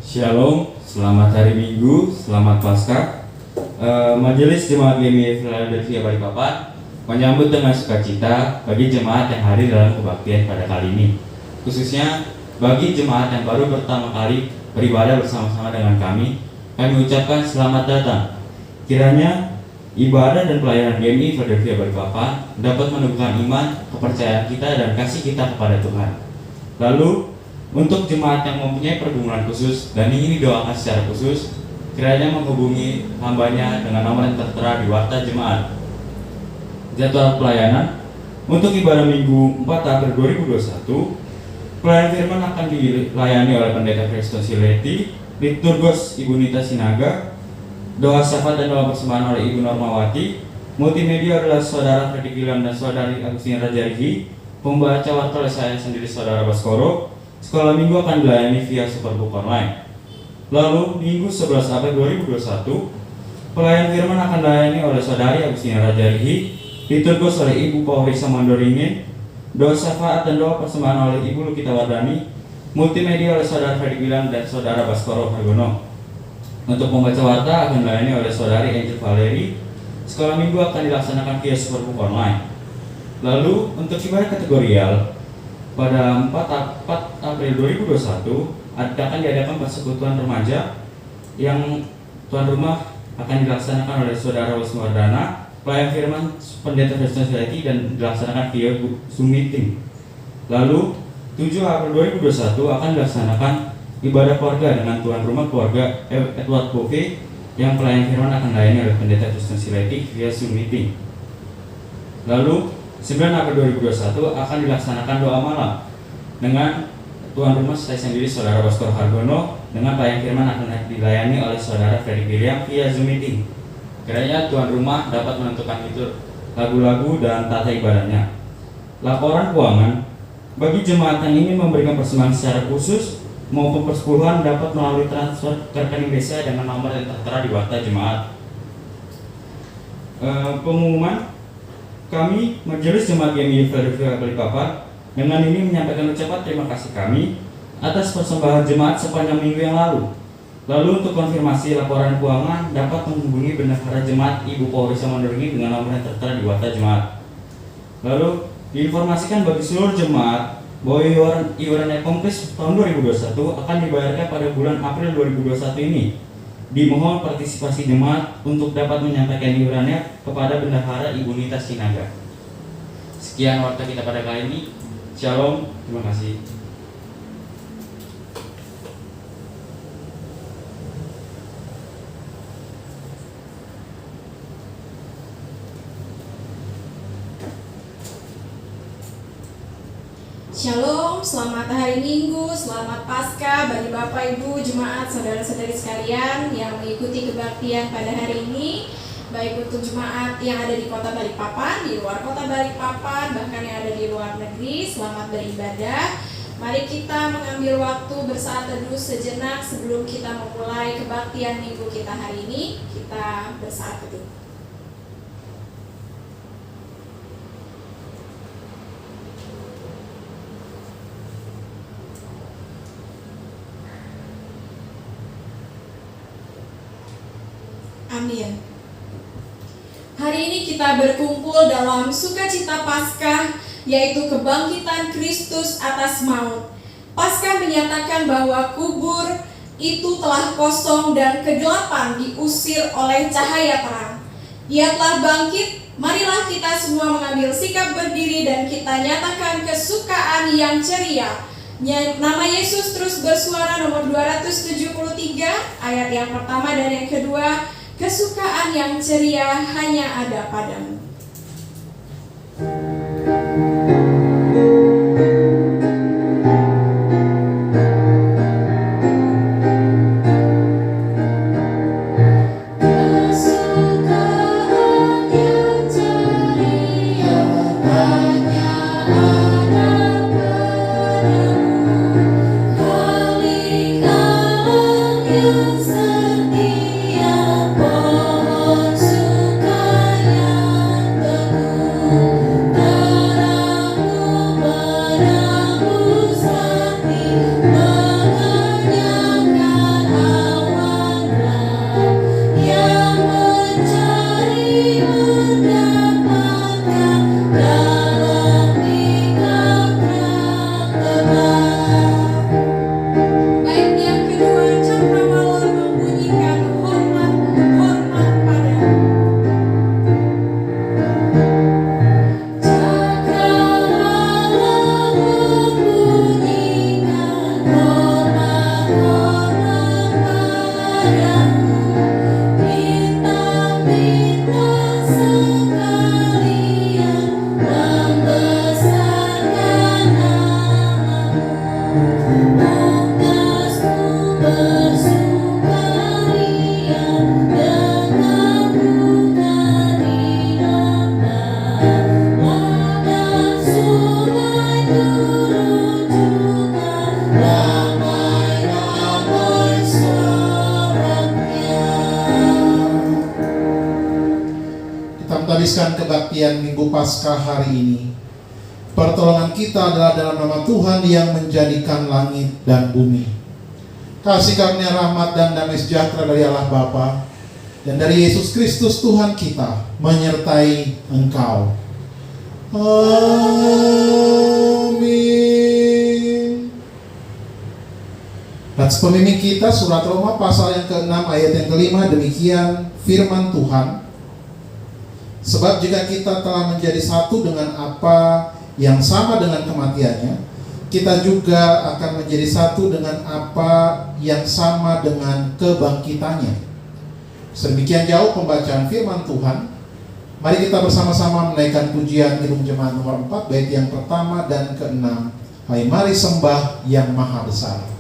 Shalom, selamat hari Minggu, selamat Paskah. Majelis Jemaat GMI Philadelphia Balikpapan menyambut dengan sukacita bagi jemaat yang hadir dalam kebaktian pada kali ini. Khususnya bagi jemaat yang baru pertama kali beribadah bersama-sama dengan kami ucapkan selamat datang. Kiranya ibadah dan pelayanan GMI Philadelphia Balikpapan dapat menumbuhkan iman, kepercayaan kita dan kasih kita kepada Tuhan. Lalu untuk jemaat yang mempunyai pergumulan khusus dan ingin didoakan secara khusus, kiranya menghubungi hambanya dengan nomor yang tertera di warta jemaat. Jadwal pelayanan untuk ibadah Minggu 4 April 2021, pelayanan firman akan dilayani oleh Pendeta Kristus Sileti, liturgos Ibu Nita Sinaga, doa syafaat dan doa persembahan oleh Ibu Normawati, multimedia adalah Saudara Freddy Gilang dan Saudari Agustina Rajarihi, pembaca warta oleh saya sendiri Saudara Baskoro. Sekolah minggu akan dilayani via Superbook Online. Lalu Minggu 11 April 2021, pelayan firman akan dilayani oleh Saudari Agustina Rajarihi, liturgos oleh Ibu Paulisa Mandoringin, doa syafaat dan doa persembahan oleh Ibu Lukita Wardani, multimedia oleh Saudara Freddy Gilang dan Saudara Baskoro Hargono. Untuk membaca warta akan dilayani oleh Saudari Angel Valeri. Sekolah minggu akan dilaksanakan via Superbook Online. Lalu untuk ibadah kategorial pada 4 April 2021 akan diadakan persekutuan remaja yang tuan rumah akan dilaksanakan oleh Saudara Wisnuwardana, pelayan firman Pendeta Kristus Sileti dan dilaksanakan via Zoom meeting. Lalu 7 April 2021 akan dilaksanakan ibadah keluarga dengan tuan rumah keluarga Edward Bove yang pelayan firman akan dilayani oleh Pendeta Kristus Sileti via Zoom meeting. Lalu 9 April 2021 akan dilaksanakan doa malam dengan tuan rumah saya sendiri Saudara Baskoro Hargono dengan pelayan firman akan dilayani oleh Saudara Freddy Gilang via Zoom meeting. Kiranya tuan rumah dapat menentukan itu lagu-lagu dan tata ibadahnya. Laporan keuangan bagi jemaat yang ingin memberikan persembahan secara khusus maupun persepuluhan dapat melalui transfer ke rekening desa dengan nomor yang tertera di warta jemaat. Pengumuman kami Majelis Jemaat GMI Philadelphia Balikpapan dengan ini menyampaikan ucapan terima kasih kami atas persembahan jemaat sepanjang minggu yang lalu. Lalu untuk konfirmasi laporan keuangan dapat menghubungi Bendahara Jemaat Ibu Paulisa Mandoringin dengan nomor yang tertera di warta jemaat. Lalu diinformasikan bagi seluruh jemaat bahwa iuran Ekomkris tahun 2021 akan dibayarkan pada bulan April 2021 ini. Dimohon partisipasi jemaat untuk dapat menyampaikan iurannya kepada Bendahara Ibu Nita Sinaga. Sekian warta kita pada kali ini. Shalom, terima kasih. Shalom, selamat hari Minggu, selamat Paskah bagi Bapak Ibu, jemaat, saudara-saudari sekalian yang mengikuti kebaktian pada hari ini. Baik untuk jemaat yang ada di kota Balikpapan, di luar kota Balikpapan, bahkan yang ada di luar negeri, selamat beribadah. Mari kita mengambil waktu bersaat teduh sejenak sebelum kita memulai kebaktian minggu kita hari ini. Kita bersaat teduh. Amin. Hari ini kita berkumpul dalam sukacita Paskah, yaitu kebangkitan Kristus atas maut. Paskah menyatakan bahwa kubur itu telah kosong dan kegelapan diusir oleh cahaya terang. Ia telah bangkit. Marilah kita semua mengambil sikap berdiri dan kita nyatakan kesukaan yang ceria. Nama Yesus terus bersuara, nomor 273 ayat yang pertama dan yang kedua. Kesukaan yang ceria hanya ada padamu. Setia pohon sukaya menghabiskan kebaktian Minggu Paskah hari ini. Pertolongan kita adalah dalam nama Tuhan yang menjadikan langit dan bumi. Kasih karunia rahmat dan damai sejahtera dari Allah Bapa dan dari Yesus Kristus Tuhan kita menyertai engkau. Amin. Nats pemimpin kita surat Roma pasal yang ke-6 ayat yang ke-5, demikian firman Tuhan. Sebab jika kita telah menjadi satu dengan apa yang sama dengan kematiannya, kita juga akan menjadi satu dengan apa yang sama dengan kebangkitannya. Sedemikian jauh pembacaan firman Tuhan. Mari kita bersama-sama menaikkan pujian Kidung Jemaat nomor 4 bait yang pertama dan ke-6. Hai mari sembah yang maha besar.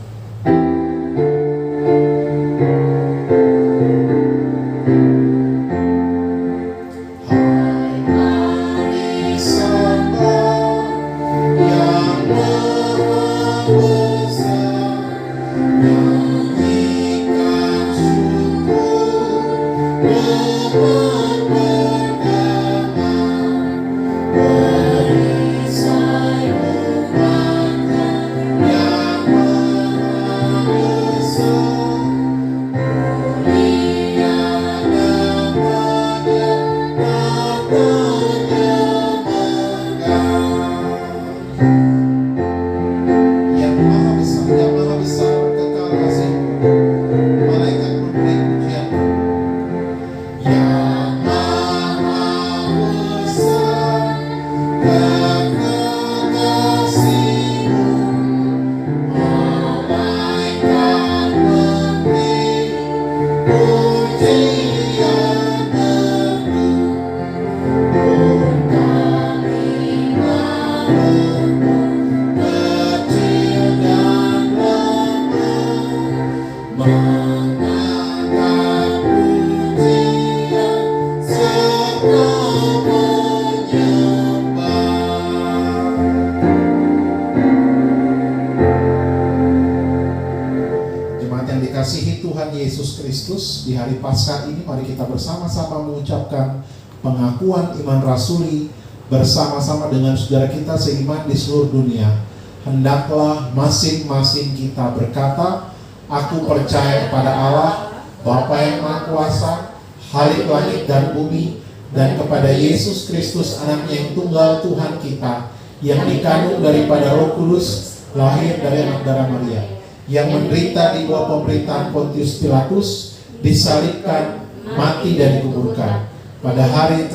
Di hari Paskah ini mari kita bersama-sama mengucapkan pengakuan iman rasuli bersama-sama dengan saudara kita seiman di seluruh dunia. Hendaklah masing-masing kita berkata, aku percaya kepada Allah, Bapa yang Maha Kuasa, Khalik langit dan bumi, dan kepada Yesus Kristus anaknya yang tunggal Tuhan kita, yang dikandung daripada Roh Kudus, lahir dari anak darah Maria, yang menderita di bawah pemerintahan Pontius Pilatus, disalibkan, mati dan dikuburkan. Pada hari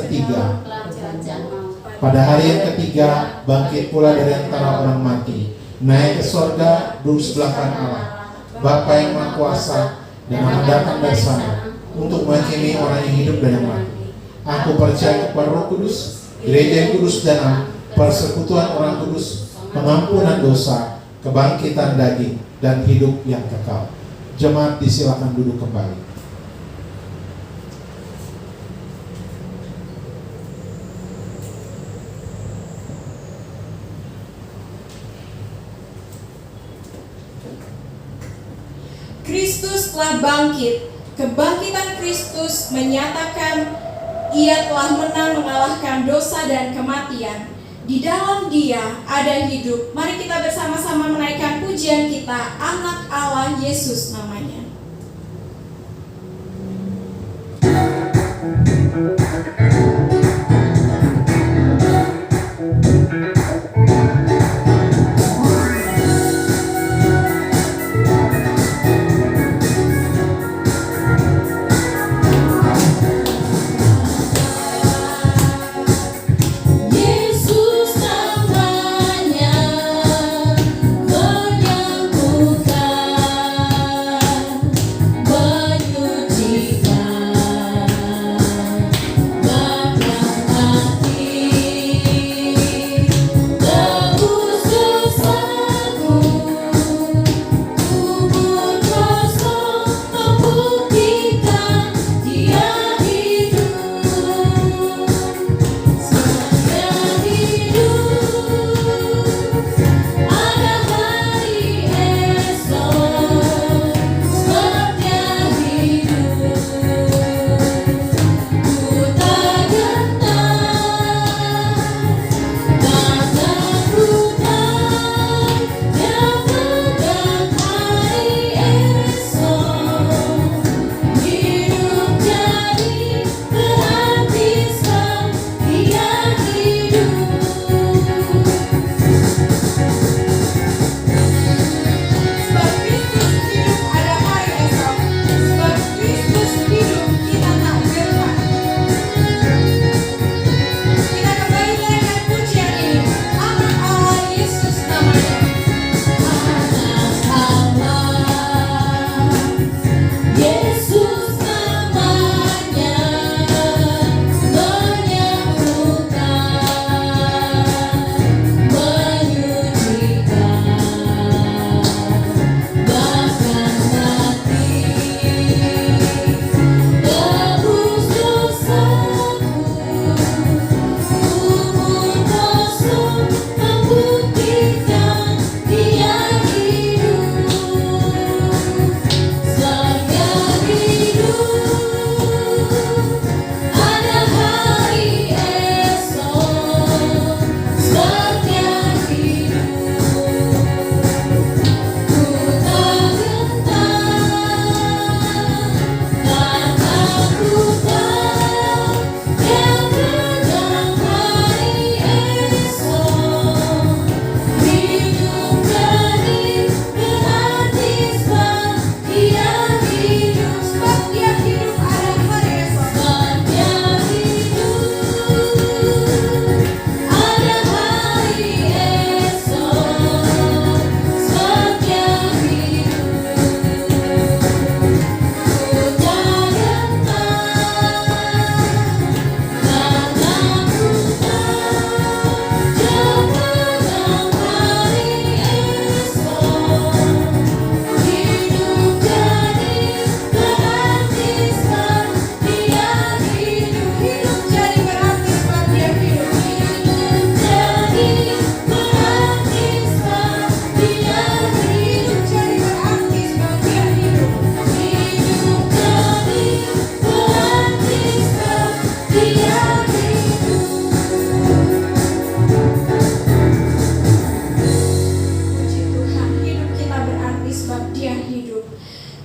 ketiga bangkit pula dari antara orang mati, naik ke sorga, duduk sebelah kanan Allah, Bapa yang Maha Kuasa, dan akan datang dari sana untuk menghakimi orang yang hidup dan yang mati. Aku percaya kepada Roh Kudus, gereja yang kudus dan am, persekutuan orang kudus, pengampunan dosa, kebangkitan daging, dan hidup yang kekal. Jemaat disilakan duduk kembali. Kristus telah bangkit. Kebangkitan Kristus menyatakan Ia telah menang mengalahkan dosa dan kematian. Di dalam Dia ada hidup. Mari kita bersama-sama menaikkan pujian kita, Anak Allah Yesus namanya. Menyucikan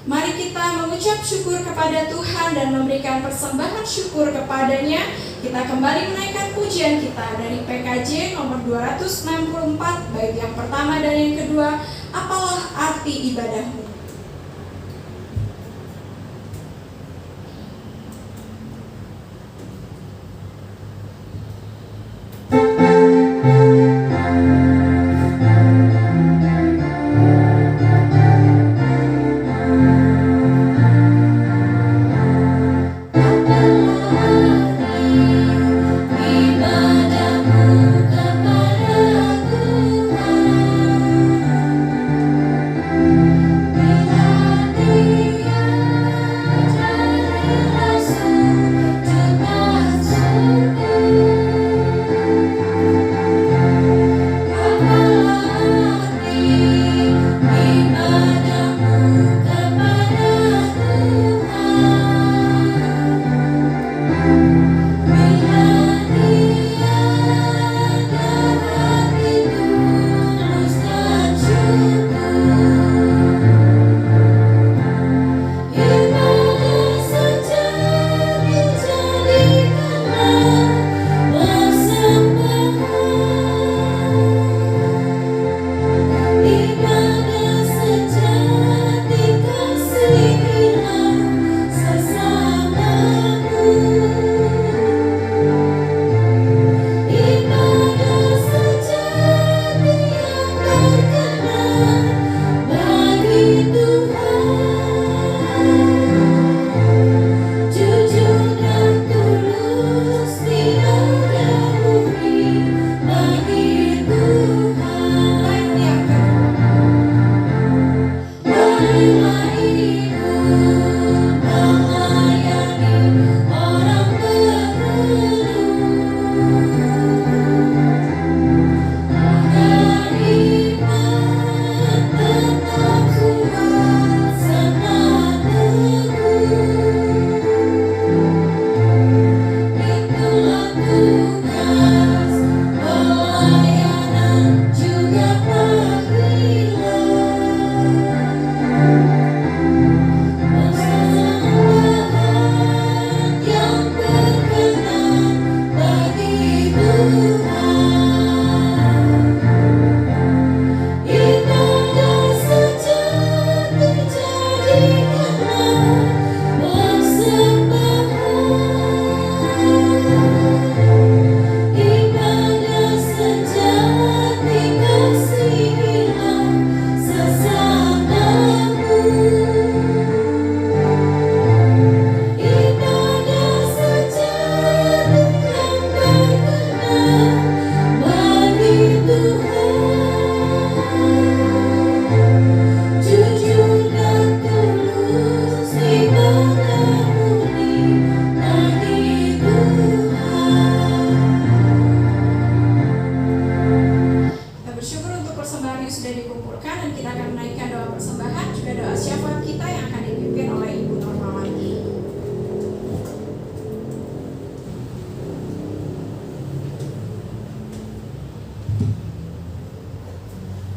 Mari kita mengucap syukur kepada Tuhan dan memberikan persembahan syukur kepadanya. Kita kembali menaikkan pujian kita dari PKJ nomor 264, bait yang pertama dan yang kedua, apalah arti ibadahmu.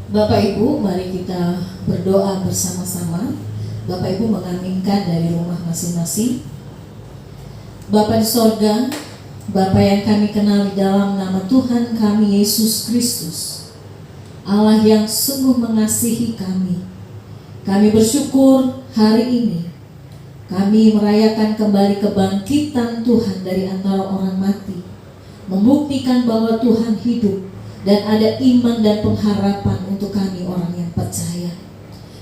Bapak Ibu, mari kita berdoa bersama-sama. Bapak Ibu mengaminkan dari rumah masing-masing. Bapa di sorga, Bapa yang kami kenal di dalam nama Tuhan kami Yesus Kristus, Allah yang sungguh mengasihi kami. Kami bersyukur hari ini kami merayakan kembali kebangkitan Tuhan dari antara orang mati, membuktikan bahwa Tuhan hidup dan ada iman dan pengharapan untuk kami orang yang percaya.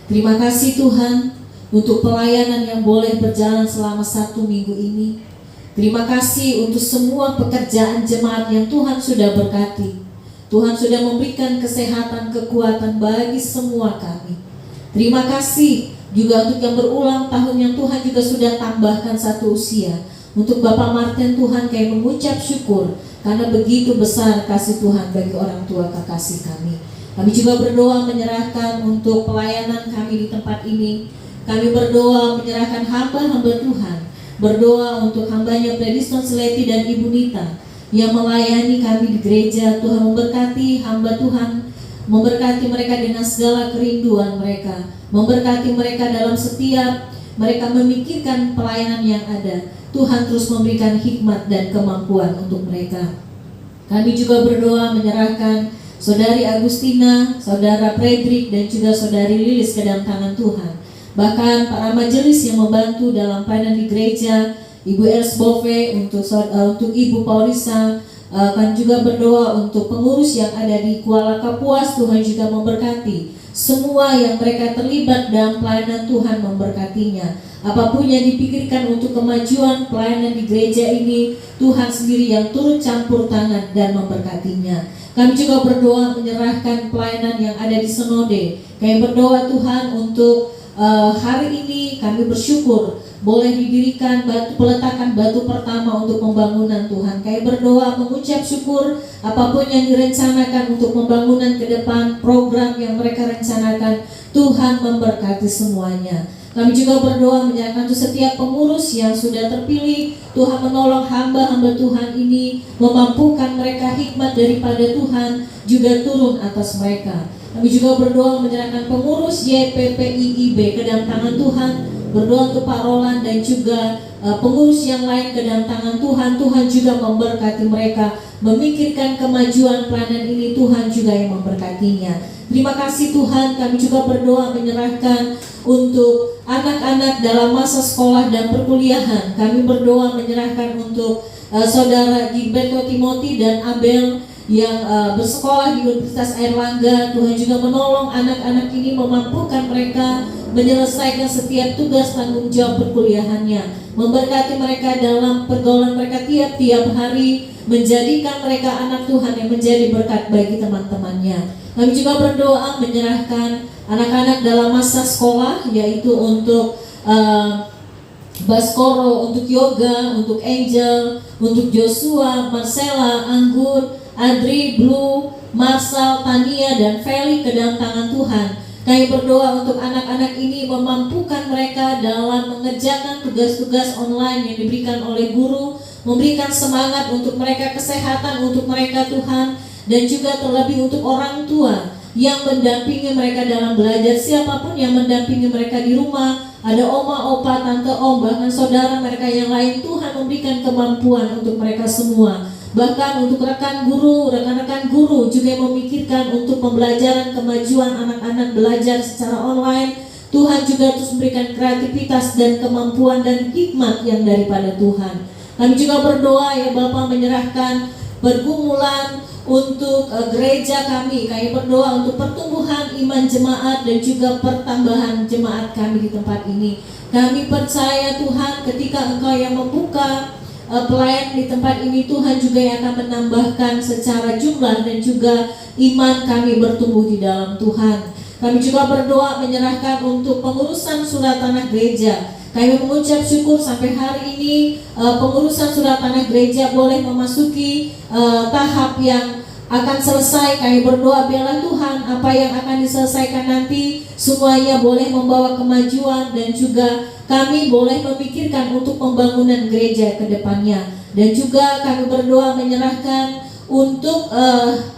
Terima kasih Tuhan untuk pelayanan yang boleh berjalan selama 1 minggu ini. Terima kasih untuk semua pekerjaan jemaat yang Tuhan sudah berkati. Tuhan sudah memberikan kesehatan, kekuatan bagi semua kami. Terima kasih juga untuk yang berulang tahun yang Tuhan juga sudah tambahkan 1 usia. Untuk Bapak Martin, Tuhan kami mengucap syukur karena begitu besar kasih Tuhan bagi orang tua kekasih kami. Kami juga berdoa menyerahkan untuk pelayanan kami di tempat ini. Kami berdoa menyerahkan hamba-hamba Tuhan. Berdoa untuk hambanya Prediston Seleti dan Ibu Nita yang melayani kami di gereja. Tuhan memberkati hamba Tuhan memberkati mereka dengan segala kerinduan mereka, memberkati mereka dalam setiap mereka memikirkan pelayanan yang ada. Tuhan terus memberikan hikmat dan kemampuan untuk mereka. Kami juga berdoa menyerahkan Saudari Agustina, Saudara Frederick, dan juga Saudari Lilis ke dalam tangan Tuhan. Bahkan para majelis yang membantu dalam pelayanan di gereja, Ibu Els Bove, untuk Ibu Paulisa, kan juga berdoa untuk pengurus yang ada di Kuala Kapuas. Tuhan juga memberkati semua yang mereka terlibat dalam pelayanan. Tuhan memberkatinya. Apapun yang dipikirkan untuk kemajuan pelayanan di gereja ini, Tuhan sendiri yang turut campur tangan dan memberkatinya. Kami juga berdoa menyerahkan pelayanan yang ada di Senode. Kami berdoa Tuhan untuk hari ini kami bersyukur boleh didirikan peletakan batu pertama untuk pembangunan Tuhan. Kami berdoa mengucap syukur apapun yang direncanakan untuk pembangunan ke depan, program yang mereka rencanakan, Tuhan memberkati semuanya. Kami juga berdoa menyerahkan untuk setiap pengurus yang sudah terpilih. Tuhan menolong hamba-hamba Tuhan ini, memampukan mereka hikmat daripada Tuhan juga turun atas mereka. Kami juga berdoa menyerahkan pengurus YPPIIB ke dalam tangan Tuhan. Berdoa untuk Pak Roland dan juga pengurus yang lain ke dalam tangan Tuhan. Tuhan juga memberkati mereka, memikirkan kemajuan pelayanan ini. Tuhan juga yang memberkatinya. Terima kasih Tuhan. Kami juga berdoa menyerahkan untuk anak-anak dalam masa sekolah dan perkuliahan. Kami berdoa menyerahkan untuk Saudara Gilberto Timothy dan Abel yang bersekolah di Universitas Airlangga. Tuhan juga menolong anak-anak ini, memampukan mereka menyelesaikan setiap tugas tanggung jawab perkuliahannya, memberkati mereka dalam pergaulan mereka tiap-tiap hari, menjadikan mereka anak Tuhan yang menjadi berkat bagi teman-temannya. Kami juga berdoa menyerahkan anak-anak dalam masa sekolah, yaitu untuk Baskoro, untuk Yoga, untuk Angel, untuk Joshua, Marcella, Anggur, Adri, Blue, Marshall, Tania, dan Feli ke dalam tangan Tuhan. Kami berdoa untuk anak-anak ini, memampukan mereka dalam mengerjakan tugas-tugas online yang diberikan oleh guru, memberikan semangat untuk mereka, kesehatan untuk mereka Tuhan, dan juga terlebih untuk orang tua yang mendampingi mereka dalam belajar. Siapapun yang mendampingi mereka di rumah, ada oma, opa, tante, om, bahkan saudara mereka yang lain, Tuhan memberikan kemampuan untuk mereka semua. Bahkan untuk rekan guru juga memikirkan untuk pembelajaran kemajuan anak-anak belajar secara online. Tuhan juga terus memberikan kreativitas dan kemampuan dan hikmat yang daripada Tuhan. Kami juga berdoa ya Bapa, menyerahkan pergumulan untuk gereja kami. Kami berdoa untuk pertumbuhan iman jemaat dan juga pertambahan jemaat kami di tempat ini. Kami percaya Tuhan, ketika Engkau yang membuka pelayan di tempat ini, Tuhan juga yang akan menambahkan secara jumlah dan juga iman kami bertumbuh di dalam Tuhan. Kami juga berdoa menyerahkan untuk pengurusan surat tanah gereja. Kami mengucap syukur sampai hari ini pengurusan surat tanah gereja boleh memasuki tahap yang akan selesai. Kami berdoa biarlah Tuhan apa yang akan diselesaikan nanti semuanya boleh membawa kemajuan, dan juga kami boleh memikirkan untuk pembangunan gereja ke depannya. Dan juga kami berdoa menyerahkan untuk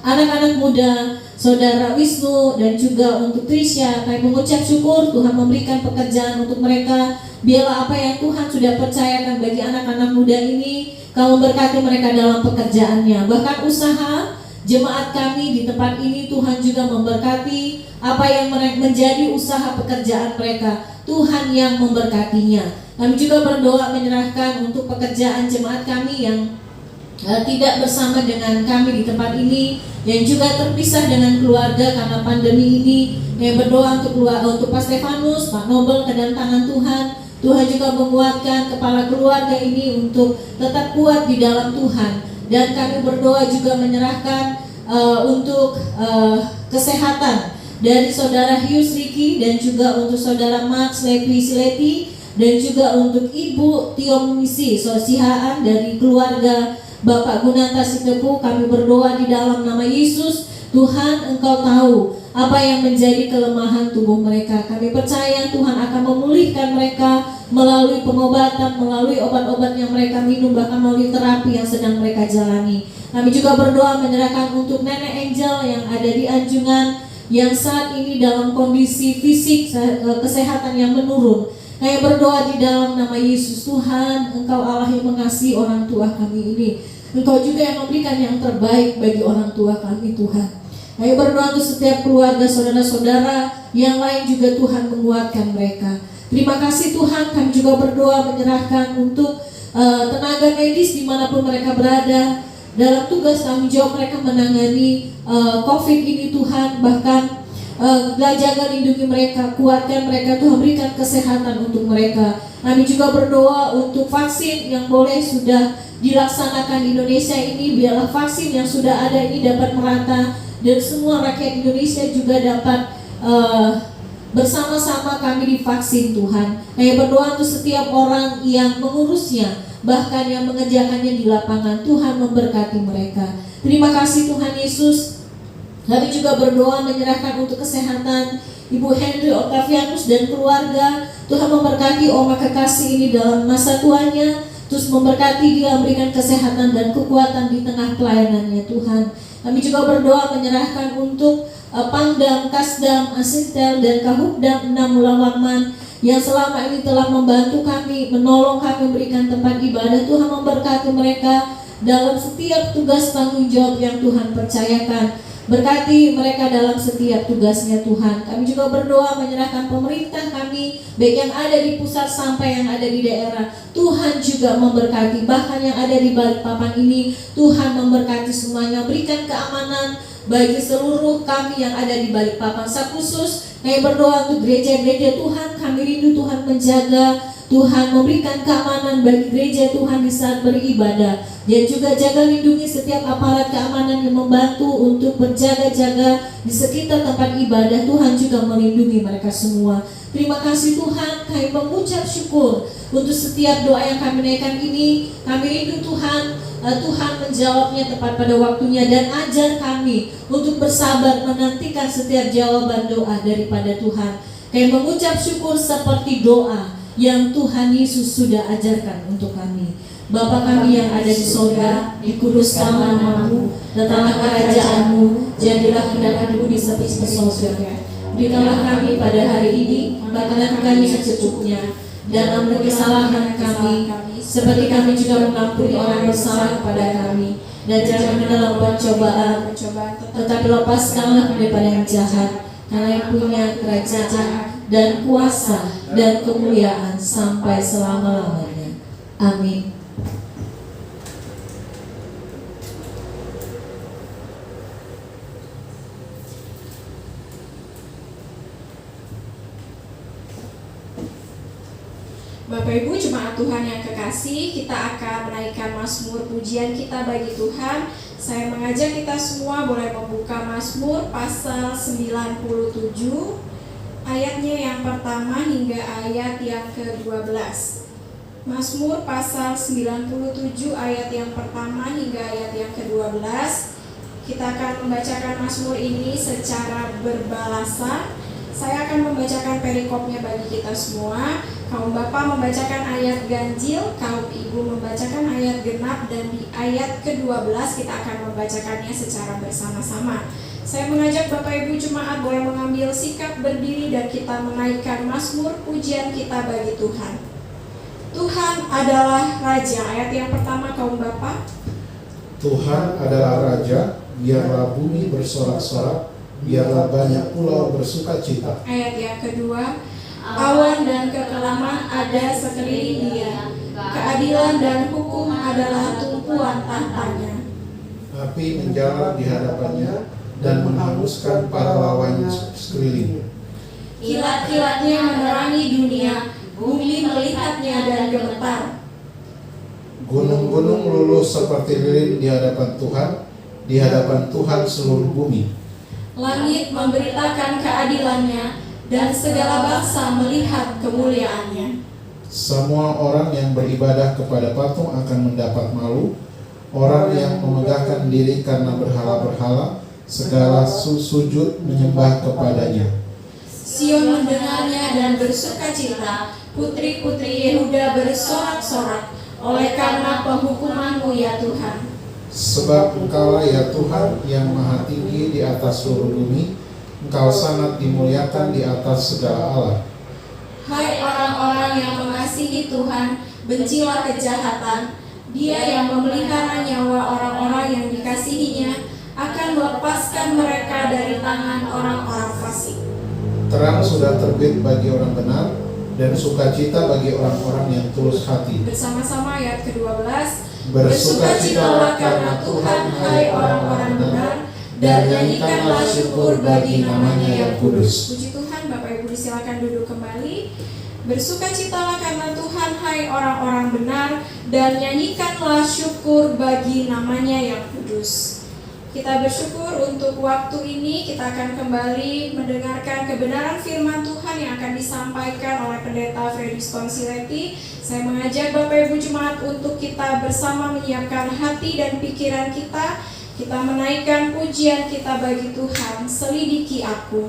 anak-anak muda, Saudara Wisnu dan juga untuk Trisha. Kami mengucap syukur Tuhan memberikan pekerjaan untuk mereka. Biarlah apa yang Tuhan sudah percayakan bagi anak-anak muda ini, Kau memberkati mereka dalam pekerjaannya. Bahkan usaha jemaat kami di tempat ini, Tuhan juga memberkati apa yang menjadi usaha pekerjaan mereka. Tuhan yang memberkatinya. Kami juga berdoa menyerahkan untuk pekerjaan jemaat kami yang tidak bersama dengan kami di tempat ini, yang juga terpisah dengan keluarga karena pandemi ini. Yang berdoa untuk Pak Stefanus, Pak Nobel ke dalam tangan Tuhan. Tuhan juga menguatkan kepala keluarga ini untuk tetap kuat di dalam Tuhan. Dan kami berdoa juga menyerahkan untuk kesehatan dari Saudara Hius Riki dan juga untuk Saudara Max Levi Sileti, dan juga untuk Ibu Tiomisi Sosihaan dari keluarga Bapak Gunanta Sitepu. Kami berdoa di dalam nama Yesus. Tuhan, Engkau tahu apa yang menjadi kelemahan tubuh mereka. Kami percaya Tuhan akan memulihkan mereka. melalui pengobatan, melalui obat-obat yang mereka minum, bahkan melalui terapi yang sedang mereka jalani. Kami juga berdoa menyerahkan untuk Nenek Angel yang ada di Anjungan, yang saat ini dalam kondisi fisik kesehatan yang menurun. Kami berdoa di dalam nama Yesus. Tuhan, Engkau Allah yang mengasihi orang tua kami ini. Engkau juga yang memberikan yang terbaik bagi orang tua kami, Tuhan. Kami berdoa untuk setiap keluarga, saudara-saudara yang lain juga, Tuhan menguatkan mereka. Terima kasih Tuhan. Kami juga berdoa menyerahkan untuk tenaga medis dimanapun mereka berada, dalam tugas tanggung jawab mereka menangani COVID ini, Tuhan. Bahkan jaga lindungi mereka, kuatkan mereka, Tuhan berikan kesehatan untuk mereka. Kami juga berdoa untuk vaksin yang boleh sudah dilaksanakan di Indonesia ini, biarlah vaksin yang sudah ada ini dapat merata dan semua rakyat Indonesia juga dapat bersama-sama kami divaksin, Tuhan. Kami berdoa untuk setiap orang yang mengurusnya, bahkan yang mengerjakannya di lapangan. Tuhan memberkati mereka. Terima kasih Tuhan Yesus. Kami juga berdoa menyerahkan untuk kesehatan Ibu Henry Octavianus dan keluarga. Tuhan memberkati Oma kekasih ini dalam masa tuanya, terus memberkati dia, memberikan kesehatan dan kekuatan di tengah pelayanannya, Tuhan. Kami juga berdoa menyerahkan untuk Pangdam, Kasdam, Asistel dan Kahubdam 6 Mulawarman yang selama ini telah membantu kami, menolong kami, memberikan tempat ibadah. Tuhan memberkati mereka dalam setiap tugas tanggung jawab yang Tuhan percayakan. Berkati mereka dalam setiap tugasnya, Tuhan. Kami juga berdoa menyerahkan pemerintah kami, baik yang ada di pusat sampai yang ada di daerah. Tuhan juga memberkati, bahkan yang ada di Balikpapan ini, Tuhan memberkati semuanya. Berikan keamanan bagi seluruh kami yang ada di Balikpapan. Sekhusus kami berdoa untuk gereja-gereja, Tuhan. Kami rindu Tuhan menjaga, Tuhan memberikan keamanan bagi gereja, Tuhan, di saat beribadah. Dan juga jaga lindungi setiap aparat keamanan yang membantu untuk berjaga-jaga di sekitar tempat ibadah. Tuhan juga melindungi mereka semua. Terima kasih Tuhan. Kami mengucap syukur untuk setiap doa yang kami naikkan ini. Kami rindu Tuhan, Tuhan menjawabnya tepat pada waktunya, dan ajar kami untuk bersabar menantikan setiap jawaban doa daripada Tuhan. Kami mengucap syukur seperti doa yang Tuhan Yesus sudah ajarkan untuk kami. Bapa kami yang ada di sorga, dikuduskanlah namamu, datanglah kerajaan-Mu, jadilah kehendakmu di seperti di sorga. Berikanlah kami pada hari ini makanan kami secukupnya, dan ampuni kesalahan kami, seperti kami juga mengampuni orang bersalah kepada kami. Dan jangan kami dalam pencobaan, tetapi lepaskanlah daripada yang jahat, karena yang punya kerajaan dan kuasa dan kemuliaan sampai selama-lamanya. Amin. Bapak Ibu jemaat Tuhan yang kekasih, kita akan menaikkan mazmur pujian kita bagi Tuhan. Saya mengajak kita semua boleh membuka Mazmur pasal 97, ayatnya yang pertama hingga ayat yang ke-12. Mazmur pasal 97 ayat yang pertama hingga ayat yang ke-12. Kita akan membacakan mazmur ini secara berbalasan. Saya akan membacakan perikopnya bagi kita semua. Kaum Bapak membacakan ayat ganjil, kaum Ibu membacakan ayat genap, dan di ayat ke-12 kita akan membacakannya secara bersama-sama. Saya mengajak Bapak Ibu jemaat boleh mengambil sikap berdiri dan kita menaikkan mazmur pujian kita bagi Tuhan. Tuhan adalah Raja. Ayat yang pertama kaum Bapak. Tuhan adalah Raja, biarlah bumi bersorak-sorak, biarlah banyak pulau bersuka cita. Ayat yang kedua. Awan dan kekelaman ada sekeliling Dia, keadilan dan hukum adalah tumpuan tahtanya. Api menjalar di hadapannya dan menghanguskan para lawannya sekeliling. Kilat-kilatnya menerangi dunia, bumi melihatnya dan gemetar. Gunung-gunung luluh seperti lilin di hadapan Tuhan seluruh bumi. Langit memberitakan keadilannya, dan segala bangsa melihat kemuliaannya. Semua orang yang beribadah kepada patung akan mendapat malu. Orang yang memegahkan diri karena berhala-berhala, segala sujud menyembah kepadanya. Sion mendengarnya dan bersukacita, putri-putri Yehuda bersorak-sorak, oleh karena penghukuman-Mu ya Tuhan. Sebab Engkaulah ya Tuhan yang maha tinggi di atas seluruh bumi, Engkau sangat dimuliakan di atas segala Allah. Hai orang-orang yang mengasihi Tuhan, bencilah kejahatan. Dia yang memelihara nyawa orang-orang yang dikasihinya akan melepaskan mereka dari tangan orang-orang fasik. Terang sudah terbit bagi orang benar, dan sukacita bagi orang-orang yang tulus hati. Bersama-sama ayat ke-12. Bersukacitalah karena Tuhan, hai orang-orang benar, dan nyanyikanlah syukur bagi namanya yang kudus. Puji Tuhan. Bapak Ibu silakan duduk kembali. Bersukacitalah karena Tuhan, hai orang-orang benar, dan nyanyikanlah syukur bagi namanya yang kudus. Kita bersyukur untuk waktu ini. Kita akan kembali mendengarkan kebenaran firman Tuhan yang akan disampaikan oleh Pendeta Freddy Stonsileti. Saya mengajak Bapak Ibu Jemaat untuk kita bersama menyiapkan hati dan pikiran kita. Kita menaikkan pujian kita bagi Tuhan, selidiki aku.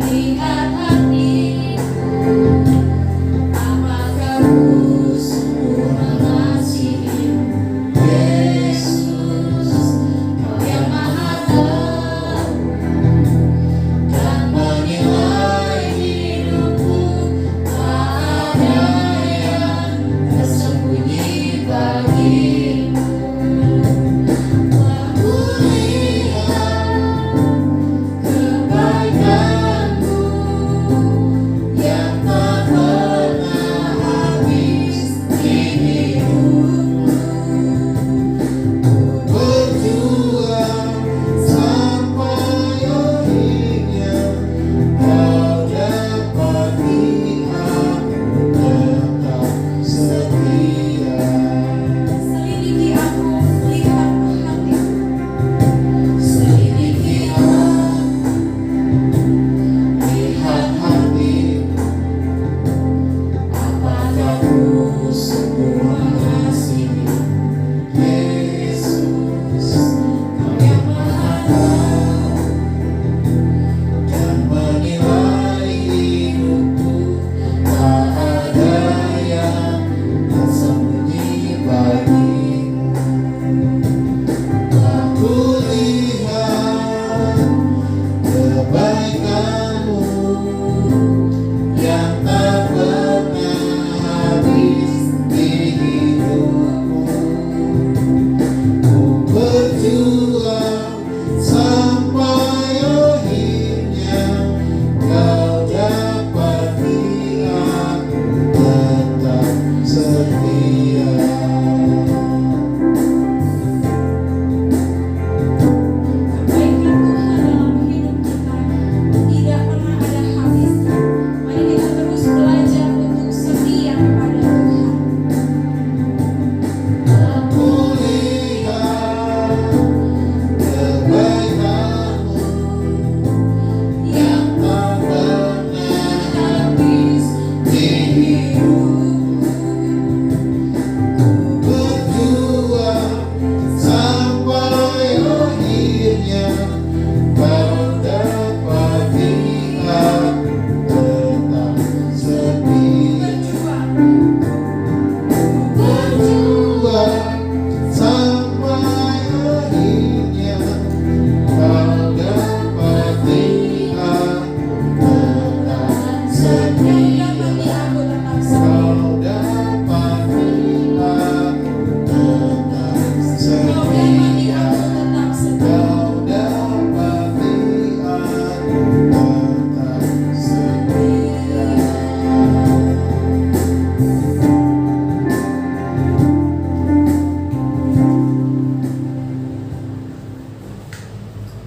Lihat hatiku,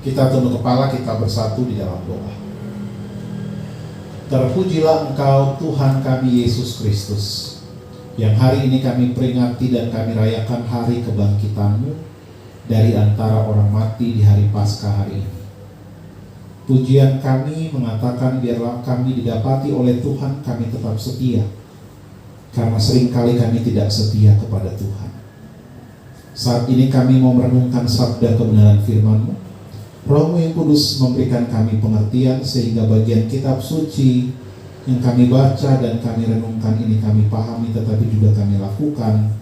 Kita tunduk kepala, kita bersatu di dalam doa. Terpujilah Engkau Tuhan kami Yesus Kristus, yang hari ini kami peringati dan kami rayakan hari kebangkitan-Mu dari antara orang mati di hari Paskah hari ini. Pujian kami mengatakan biarlah kami didapati oleh Tuhan kami tetap setia, karena seringkali kami tidak setia kepada Tuhan. Saat ini kami mau merenungkan sabda kebenaran firman-Mu. Roh-Mu yang kudus memberikan kami pengertian sehingga bagian kitab suci yang kami baca dan kami renungkan ini kami pahami tetapi juga kami lakukan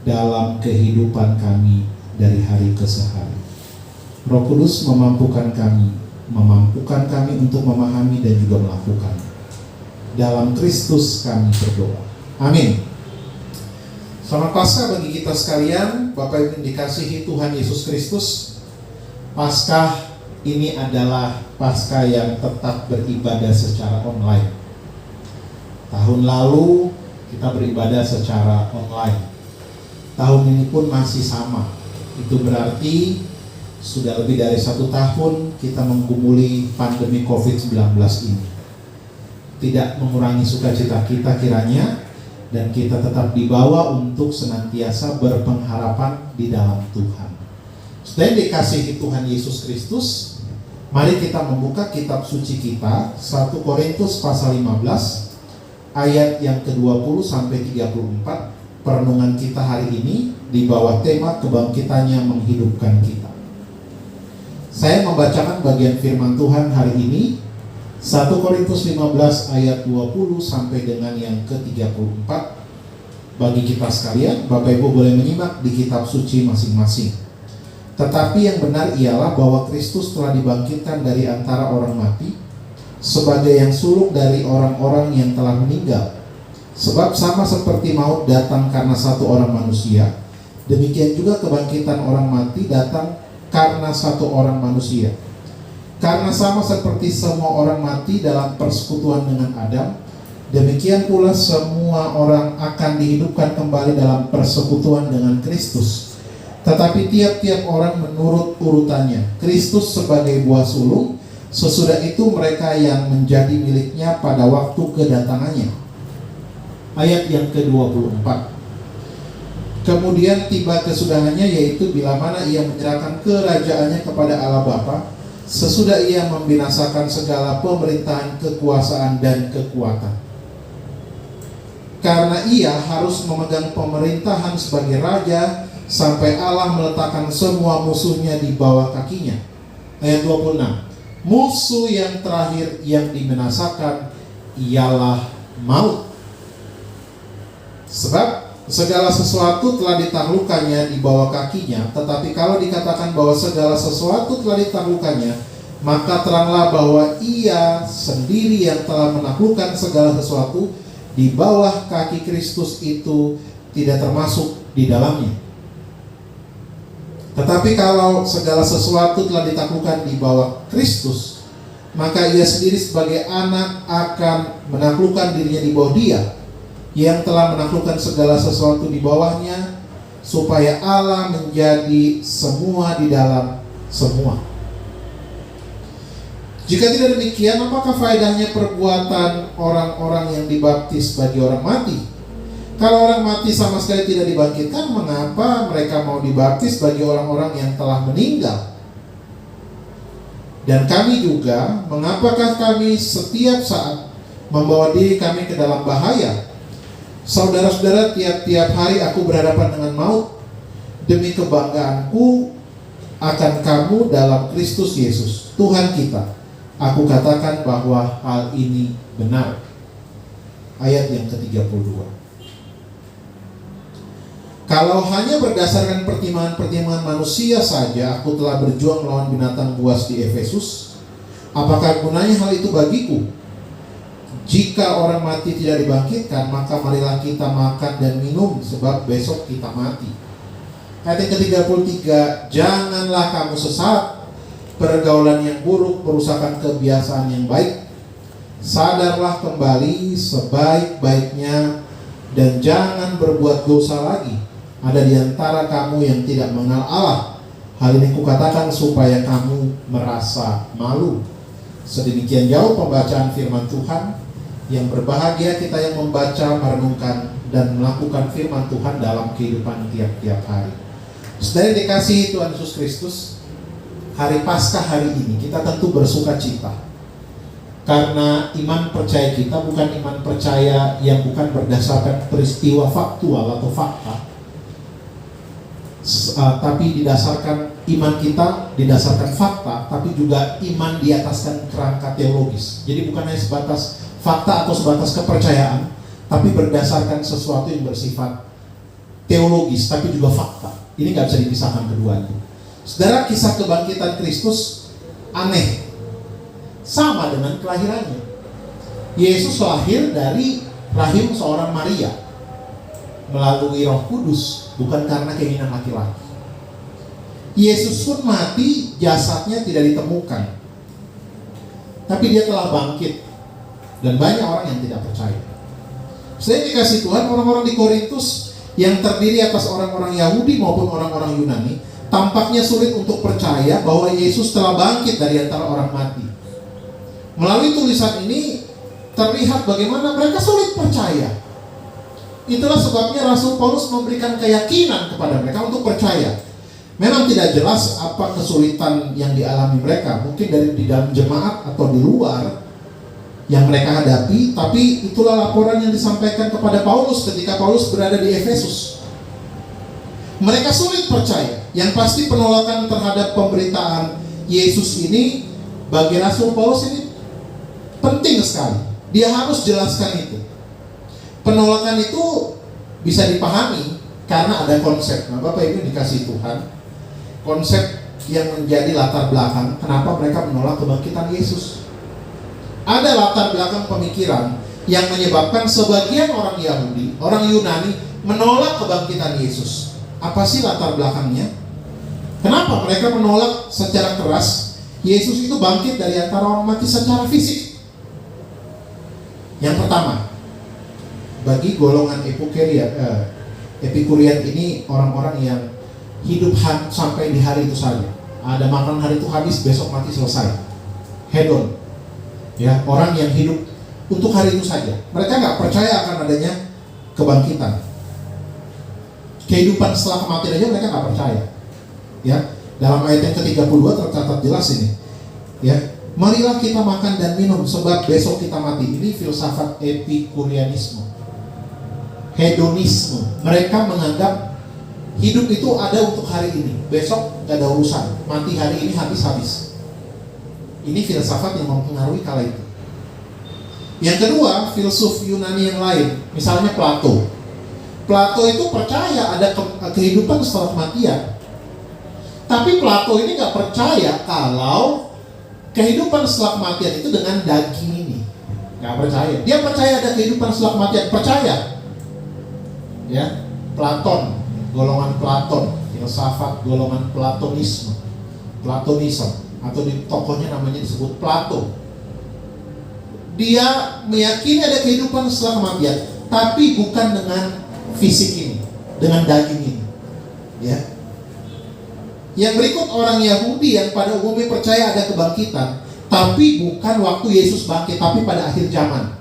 dalam kehidupan kami dari hari ke hari. Roh Kudus memampukan kami untuk memahami dan juga melakukan. Dalam Kristus kami berdoa. Amin. Selamat Paskah bagi kita sekalian, Bapak Ibu yang dikasihi Tuhan Yesus Kristus. Paskah ini adalah Paskah yang tetap beribadah secara online. Tahun lalu kita beribadah secara online. Tahun ini pun masih sama. Itu berarti sudah lebih dari 1 tahun kita menggumuli pandemi COVID-19 ini. Tidak mengurangi sukacita kita kiranya, dan kita tetap dibawa untuk senantiasa berpengharapan di dalam Tuhan. Sudah dikasihi Tuhan Yesus Kristus, mari kita membuka kitab suci kita 1 Korintus pasal 15 ayat yang ke-20 sampai 34. Perenungan kita hari ini di bawah tema kebangkitannya menghidupkan kita. Saya membacakan bagian firman Tuhan hari ini 1 Korintus 15 ayat 20 sampai dengan yang ke-34. Bagi kita sekalian, Bapak Ibu boleh menyimak di kitab suci masing-masing. Tetapi yang benar ialah bahwa Kristus telah dibangkitkan dari antara orang mati sebagai yang sulung dari orang-orang yang telah meninggal. Sebab sama seperti maut datang karena satu orang manusia, demikian juga kebangkitan orang mati datang karena satu orang manusia. Karena sama seperti semua orang mati dalam persekutuan dengan Adam, demikian pula semua orang akan dihidupkan kembali dalam persekutuan dengan Kristus. Tetapi tiap-tiap orang menurut urutannya. Kristus sebagai buah sulung, sesudah itu mereka yang menjadi miliknya pada waktu kedatangannya. Ayat yang ke-24. Kemudian tiba kesudahannya, yaitu bila mana ia menyerahkan kerajaannya kepada Allah Bapa, sesudah ia membinasakan segala pemerintahan, kekuasaan dan kekuatan. Karena ia harus memegang pemerintahan sebagai raja sampai Allah meletakkan semua musuhnya di bawah kakinya. Ayat 26. Musuh yang terakhir yang dibinasakan ialah maut. Sebab segala sesuatu telah ditaklukkannya di bawah kakinya. Tetapi kalau dikatakan bahwa segala sesuatu telah ditaklukkannya, maka teranglah bahwa ia sendiri yang telah menaklukkan segala sesuatu di bawah kaki Kristus itu tidak termasuk di dalamnya. Tetapi kalau segala sesuatu telah ditaklukkan di bawah Kristus, maka ia sendiri sebagai anak akan menaklukkan dirinya di bawah Dia yang telah menaklukkan segala sesuatu di bawahnya, supaya Allah menjadi semua di dalam semua. Jika tidak demikian, apakah faedahnya perbuatan orang-orang yang dibaptis bagi orang mati? Kalau orang mati sama sekali tidak dibangkitkan, mengapa mereka mau dibaptis bagi orang-orang yang telah meninggal? Dan kami juga, mengapakah kami setiap saat membawa diri kami ke dalam bahaya? Saudara-saudara, tiap-tiap hari aku berhadapan dengan maut demi kebanggaanku akan kamu dalam Kristus Yesus, Tuhan kita. Aku katakan bahwa hal ini benar. Ayat yang ke-32. Kalau hanya berdasarkan pertimbangan-pertimbangan manusia saja aku telah berjuang melawan binatang buas di Efesus, apakah gunanya hal itu bagiku? Jika orang mati tidak dibangkitkan, maka marilah kita makan dan minum, sebab besok kita mati. Ayat yang ke-33, janganlah kamu sesat, pergaulan yang buruk merusakan kebiasaan yang baik. Sadarlah kembali sebaik-baiknya dan jangan berbuat dosa lagi. Ada di antara kamu yang tidak mengenal Allah. Hal ini kukatakan supaya kamu merasa malu. Sedemikian jauh pembacaan firman Tuhan. Yang berbahagia kita yang membaca, merenungkan, dan melakukan firman Tuhan dalam kehidupan tiap-tiap hari. Saudara dikasihi Tuhan Yesus Kristus, hari Paskah hari ini kita tentu bersuka cita. Karena iman percaya kita bukan iman percaya yang bukan berdasarkan peristiwa faktual atau fakta, tapi didasarkan iman kita didasarkan fakta, tapi juga iman di ataskan kerangka teologis. Jadi bukan hanya sebatas fakta atau sebatas kepercayaan, tapi berdasarkan sesuatu yang bersifat teologis, tapi juga fakta. Ini nggak bisa dipisahkan keduanya. Saudara, kisah kebangkitan Kristus aneh, sama dengan kelahirannya. Yesus lahir dari rahim seorang Maria melalui Roh Kudus, bukan karena keinginan laki-laki. Yesus pun mati, jasadnya tidak ditemukan, tapi dia telah bangkit, dan banyak orang yang tidak percaya. Saya dikasih Tuhan, orang-orang di Korintus yang terdiri atas orang-orang Yahudi maupun orang-orang Yunani tampaknya sulit untuk percaya bahwa Yesus telah bangkit dari antara orang mati. Melalui tulisan ini terlihat bagaimana mereka sulit percaya. Itulah sebabnya Rasul Paulus memberikan keyakinan kepada mereka untuk percaya. Memang tidak jelas apa kesulitan yang dialami mereka, mungkin dari di dalam jemaat atau di luar yang mereka hadapi, tapi itulah laporan yang disampaikan kepada Paulus ketika Paulus berada di Efesus. Mereka sulit percaya. Yang pasti penolakan terhadap pemberitaan Yesus ini bagi Rasul Paulus ini penting sekali. Dia harus jelaskan itu. Penolakan itu bisa dipahami karena ada konsep. Nah, Bapak Ibu dikasih Tuhan, konsep yang menjadi latar belakang kenapa mereka menolak kebangkitan Yesus. Ada latar belakang pemikiran yang menyebabkan sebagian orang Yahudi, orang Yunani menolak kebangkitan Yesus. Apa sih latar belakangnya? Kenapa mereka menolak secara keras Yesus itu bangkit dari antara orang mati secara fisik? Yang pertama, bagi golongan Epikurian ini orang-orang yang hidup sampai di hari itu saja. Ada makan hari itu habis, besok mati selesai. Hedon, ya, orang yang hidup untuk hari itu saja. Mereka nggak percaya akan adanya kebangkitan. Kehidupan setelah kematian aja mereka nggak percaya. Ya, dalam ayat yang ke-32 tercatat jelas ini. Ya, marilah kita makan dan minum sebab besok kita mati. Ini filsafat Epikurianisme, hedonisme. Mereka menganggap hidup itu ada untuk hari ini, besok gak ada urusan, mati hari ini habis-habis. Ini filsafat yang mempengaruhi kala itu. Yang kedua, filsuf Yunani yang lain, misalnya Plato. Plato itu percaya ada kehidupan setelah kematian. Tapi Plato ini gak percaya kalau kehidupan setelah kematian itu dengan daging ini. Gak percaya. Dia percaya ada kehidupan setelah kematian. Percaya. Ya, Platon, golongan Platon, filsafat golongan Platonisme, atau di tokohnya namanya disebut Plato. Dia meyakini ada kehidupan setelah kematian, tapi bukan dengan fisik ini, dengan daging ini. Ya. Yang berikut orang Yahudi yang pada umumnya percaya ada kebangkitan, tapi bukan waktu Yesus bangkit, tapi pada akhir zaman.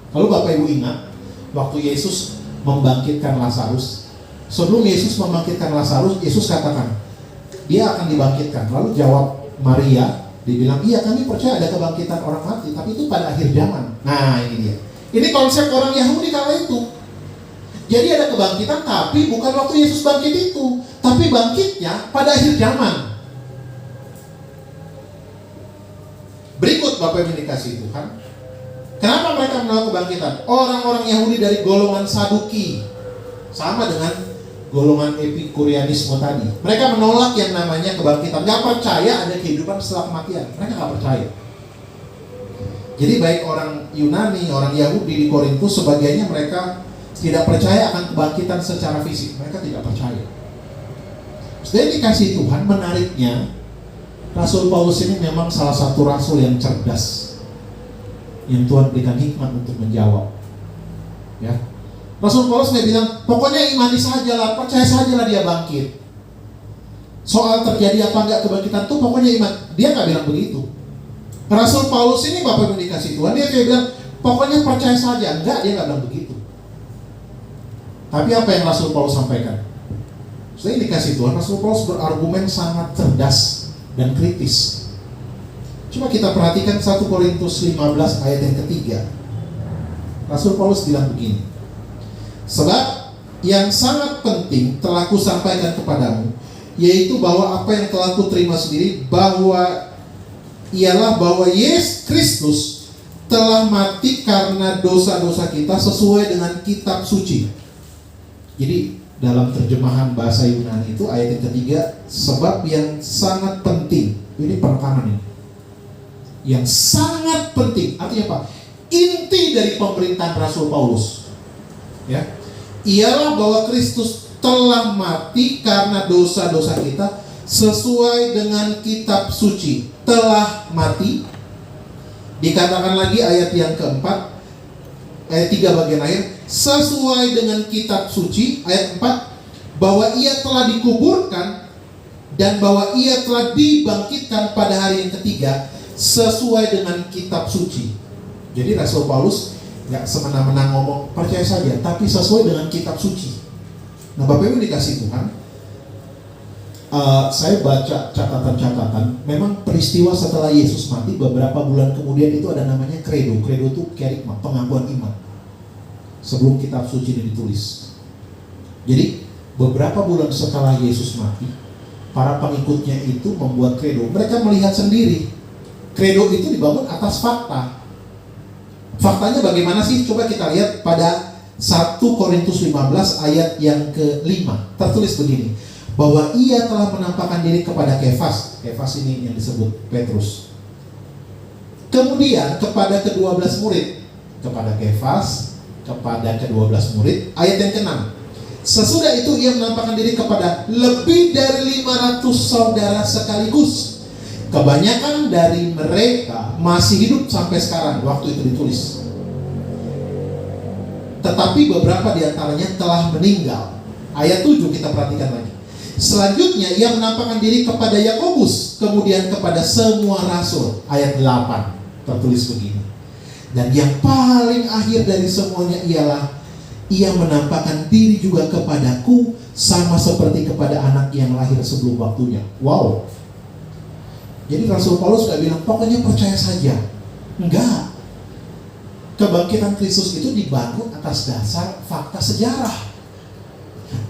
Kalau Bapak Ibu ingat, waktu Yesus membangkitkan Lazarus, sebelum Yesus membangkitkan Lazarus, Yesus katakan dia akan dibangkitkan. Lalu jawab Maria, dibilang iya kami percaya ada kebangkitan orang mati, tapi itu pada akhir zaman. Nah ini dia. Ini konsep orang Yahudi kala itu. Jadi ada kebangkitan, tapi bukan waktu Yesus bangkit itu, tapi bangkitnya pada akhir zaman. Berikut Bapak Ibu dikasih Tuhan, kenapa mereka menolak kebangkitan? Orang-orang Yahudi dari golongan Saduki, sama dengan golongan Epikurianisme tadi. Mereka menolak yang namanya kebangkitan. Gak percaya ada kehidupan setelah kematian. Mereka gak percaya. Jadi baik orang Yunani, orang Yahudi di Korintus, sebagiannya mereka tidak percaya akan kebangkitan secara fisik. Mereka tidak percaya. Setelah dikasih Tuhan, menariknya Rasul Paulus ini memang salah satu rasul yang cerdas, yang Tuhan berikan hikmat untuk menjawab. Ya, Rasul Paulus dia bilang, pokoknya imani sajalah, percaya sajalah dia bangkit. Soal terjadi apa enggak kebangkitan tuh pokoknya iman. Dia nggak bilang begitu. Rasul Paulus ini Bapak Ibu dikasih Tuhan, dia bilang pokoknya percaya saja. Enggak, dia nggak bilang begitu. Tapi apa yang Rasul Paulus sampaikan? Setelah dikasih Tuhan, Rasul Paulus berargumen sangat cerdas dan kritis. Coba kita perhatikan 1 Korintus 15 ayat yang ketiga. Rasul Paulus bilang begini, sebab yang sangat penting telah kusampaikan kepadamu, yaitu bahwa apa yang telah kuterima sendiri, ialah bahwa Yesus Kristus telah mati karena dosa-dosa kita sesuai dengan kitab suci. Jadi dalam terjemahan bahasa Yunani itu ayat yang ketiga, sebab yang sangat penting, ini penekanan ini, yang sangat penting, artinya apa? Inti dari pemerintahan Rasul Paulus, ya, ialah bahwa Kristus telah mati karena dosa-dosa kita sesuai dengan kitab suci. Telah mati. Dikatakan lagi ayat yang keempat, ayat 3 bagian akhir, sesuai dengan kitab suci. Ayat 4, bahwa ia telah dikuburkan dan bahwa ia telah dibangkitkan pada hari yang ketiga sesuai dengan kitab suci. Jadi Rasul Paulus gak semena-mena ngomong percaya saja, tapi sesuai dengan kitab suci. Nah, Bapak Ibu dikasih Tuhan, saya baca catatan-catatan, memang peristiwa setelah Yesus mati beberapa bulan kemudian itu ada namanya kredo. Kredo itu kerigma, pengakuan iman, sebelum kitab suci ini ditulis. Jadi beberapa bulan setelah Yesus mati, para pengikutnya itu membuat kredo. Mereka melihat sendiri kredo itu dibangun atas fakta. Faktanya bagaimana sih? Coba kita lihat pada 1 Korintus 15 ayat yang ke-5. Tertulis begini, bahwa ia telah menampakkan diri kepada Kefas. Kefas ini yang disebut Petrus. Kemudian kepada ke-12 murid. Kepada Kefas, kepada ke-12 murid. Ayat yang ke-6. Sesudah itu ia menampakkan diri kepada lebih dari 500 saudara sekaligus. Kebanyakan dari mereka masih hidup sampai sekarang waktu itu ditulis. Tetapi beberapa di antaranya telah meninggal. Ayat 7 kita perhatikan lagi. Selanjutnya ia menampakkan diri kepada Yakobus, kemudian kepada semua rasul. Ayat 8 tertulis begini. Dan yang paling akhir dari semuanya ialah ia menampakkan diri juga kepadaku, sama seperti kepada anak yang lahir sebelum waktunya. Wow. Jadi Rasul Paulus gak bilang pokoknya percaya saja. Enggak. Kebangkitan Kristus itu dibangun atas dasar fakta sejarah,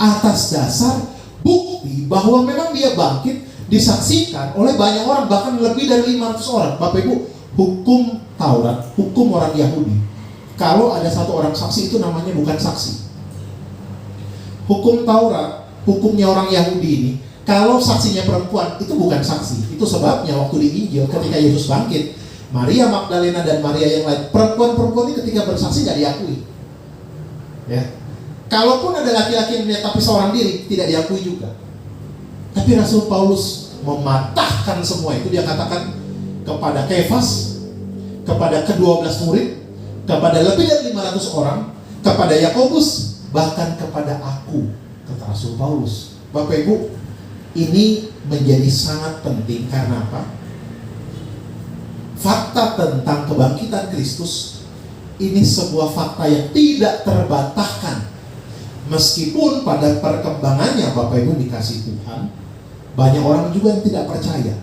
atas dasar bukti bahwa memang dia bangkit, disaksikan oleh banyak orang, bahkan lebih dari 500 orang. Bapak Ibu, hukum Taurat, hukum orang Yahudi, kalau ada satu orang saksi itu namanya bukan saksi. Hukum Taurat, hukumnya orang Yahudi ini, kalau saksinya perempuan itu bukan saksi. Itu sebabnya waktu di Injil ketika Yesus bangkit, Maria Magdalena dan Maria yang lain, perempuan-perempuan ini ketika bersaksi gak diakui. Ya. Kalaupun ada laki-laki yang melihat tapi seorang diri, tidak diakui juga. Tapi Rasul Paulus mematahkan semua itu. Dia katakan kepada Kefas, kepada ke-12 murid, kepada lebih dari 500 orang, kepada Yakobus, bahkan kepada aku, kata Rasul Paulus. Bapak Ibu, ini menjadi sangat penting karena apa? Fakta tentang kebangkitan Kristus ini sebuah fakta yang tidak terbantahkan. Meskipun pada perkembangannya Bapak Ibu dikasih Tuhan, banyak orang juga yang tidak percaya.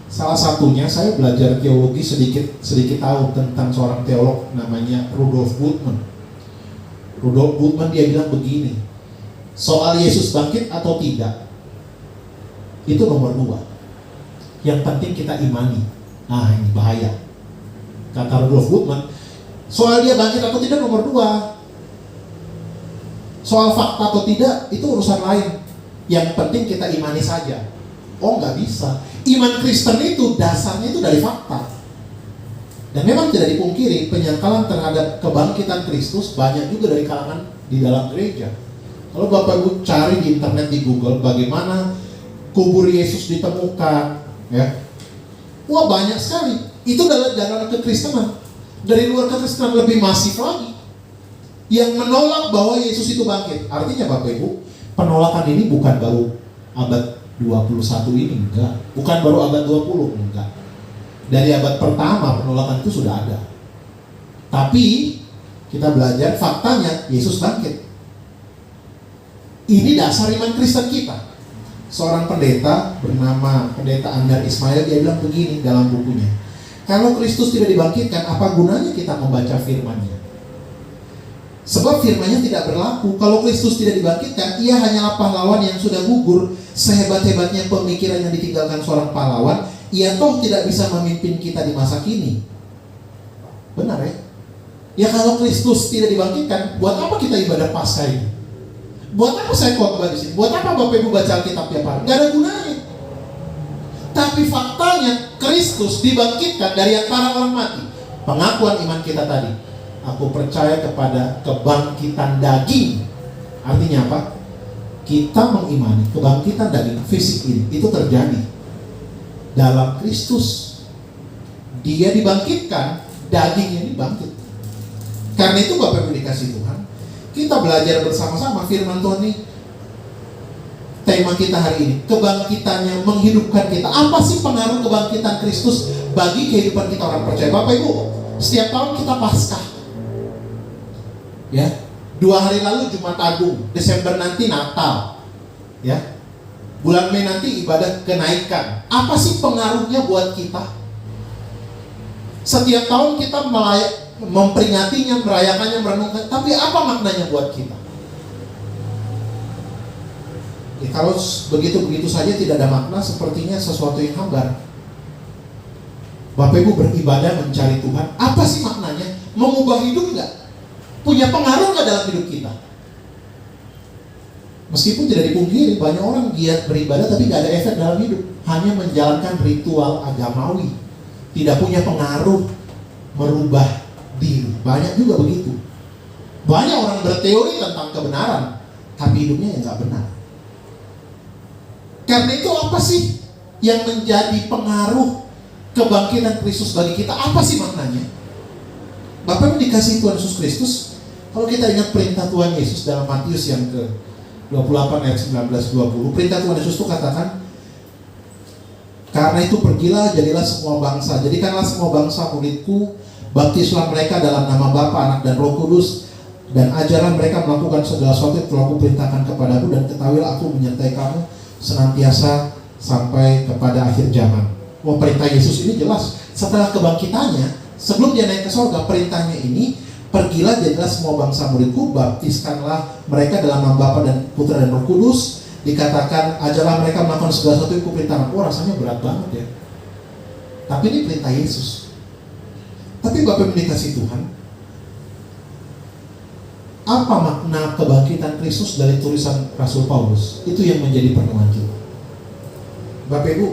Salah satunya saya belajar teologi sedikit tahu tentang seorang teolog namanya Rudolf Bultmann. Rudolf Bultmann dia bilang begini, soal Yesus bangkit atau tidak, itu nomor 2. Yang penting kita imani. Nah ini bahaya. Kata Rudolf Bultmann, soal dia bangkit atau tidak nomor 2. Soal fakta atau tidak itu urusan lain. Yang penting kita imani saja. Oh nggak bisa. Iman Kristen itu dasarnya itu dari fakta. Dan memang tidak dipungkiri penyangkalan terhadap kebangkitan Kristus banyak juga dari kalangan di dalam gereja. Kalau Bapak Ibu cari di internet, di Google, bagaimana kubur Yesus ditemukan, ya, wah banyak sekali. Itu dalam kekristenan. Dari luar kekristenan lebih masif lagi yang menolak bahwa Yesus itu bangkit. Artinya Bapak Ibu, penolakan ini bukan baru abad 21 ini, enggak. Bukan baru abad 20, enggak. Dari abad pertama penolakan itu sudah ada. Tapi kita belajar faktanya Yesus bangkit. Ini dasar iman Kristen kita. Seorang pendeta bernama Pendeta Andar Ismail, dia bilang begini dalam bukunya, kalau Kristus tidak dibangkitkan, apa gunanya kita membaca firman-Nya? Sebab firman-Nya tidak berlaku. Kalau Kristus tidak dibangkitkan, ia hanyalah pahlawan yang sudah gugur. Sehebat-hebatnya pemikiran yang ditinggalkan seorang pahlawan, ia toh tidak bisa memimpin kita di masa kini. Benar ya? Ya kalau Kristus tidak dibangkitkan, buat apa kita ibadah Paskah ini? Buat apa saya khotbah di sini? Buat apa Bapak Ibu baca Alkitab tiap hari? Gak ada gunanya. Tapi faktanya Kristus dibangkitkan dari antara orang mati. Pengakuan iman kita tadi, aku percaya kepada kebangkitan daging. Artinya apa? Kita mengimani kebangkitan daging fisik ini, itu terjadi dalam Kristus. Dia dibangkitkan, dagingnya ini bangkit. Karena itu Bapak Ibu dikasih Tuhan, kita belajar bersama-sama firman Tuhan ini. Tema kita hari ini, kebangkitannya menghidupkan kita. Apa sih pengaruh kebangkitan Kristus bagi kehidupan kita orang percaya? Bapak Ibu, setiap tahun kita Paskah, ya, 2 hari lalu Jumat Agung, Desember nanti Natal, ya, bulan Mei nanti ibadah kenaikan. Apa sih pengaruhnya buat kita? Setiap tahun kita memperingatinya, merayakannya, merenungkan. Tapi apa maknanya buat kita? Ya, kalau begitu-begitu saja tidak ada makna, sepertinya sesuatu yang hambar. Bapak Ibu beribadah mencari Tuhan, apa sih maknanya? Mengubah hidup nggak? Punya pengaruh nggak dalam hidup kita? Meskipun tidak dipungkiri, banyak orang giat beribadah tapi nggak ada efek dalam hidup, hanya menjalankan ritual agamawi, tidak punya pengaruh merubah diri. Banyak juga begitu. Banyak orang berteori tentang kebenaran, tapi hidupnya yang nggak benar. Karena itu apa sih yang menjadi pengaruh kebangkitan Kristus bagi kita? Apa sih maknanya? Bapak dikasih Tuhan Yesus Kristus. Kalau kita ingat perintah Tuhan Yesus dalam Matius yang ke-28 ayat 19-20, perintah Tuhan Yesus itu katakan, karena itu pergilah, jadilah semua bangsa, jadikanlah semua bangsa muridku, baptislah mereka dalam nama Bapa, Anak dan Roh Kudus, dan ajarlah mereka melakukan segala sesuatu yang telah kuperintahkan kepadamu, dan ketahuilah aku menyertai kamu senantiasa sampai kepada akhir zaman. Wah, perintah Yesus ini jelas. Setelah kebangkitannya, sebelum dia naik ke surga, perintahnya ini, pergilah jadilah semua bangsa muridku, baptiskanlah mereka dalam nama Bapa dan Putra dan Roh Kudus. Dikatakan ajarlah mereka melakukan segala sesuatu yang kuperintahkan. Wah, rasanya berat banget ya. Tapi ini perintah Yesus. Tapi Bapak dikasih Tuhan, apa makna kebangkitan Kristus dari tulisan Rasul Paulus? Itu yang menjadi perenungan kita. Bapak Ibu,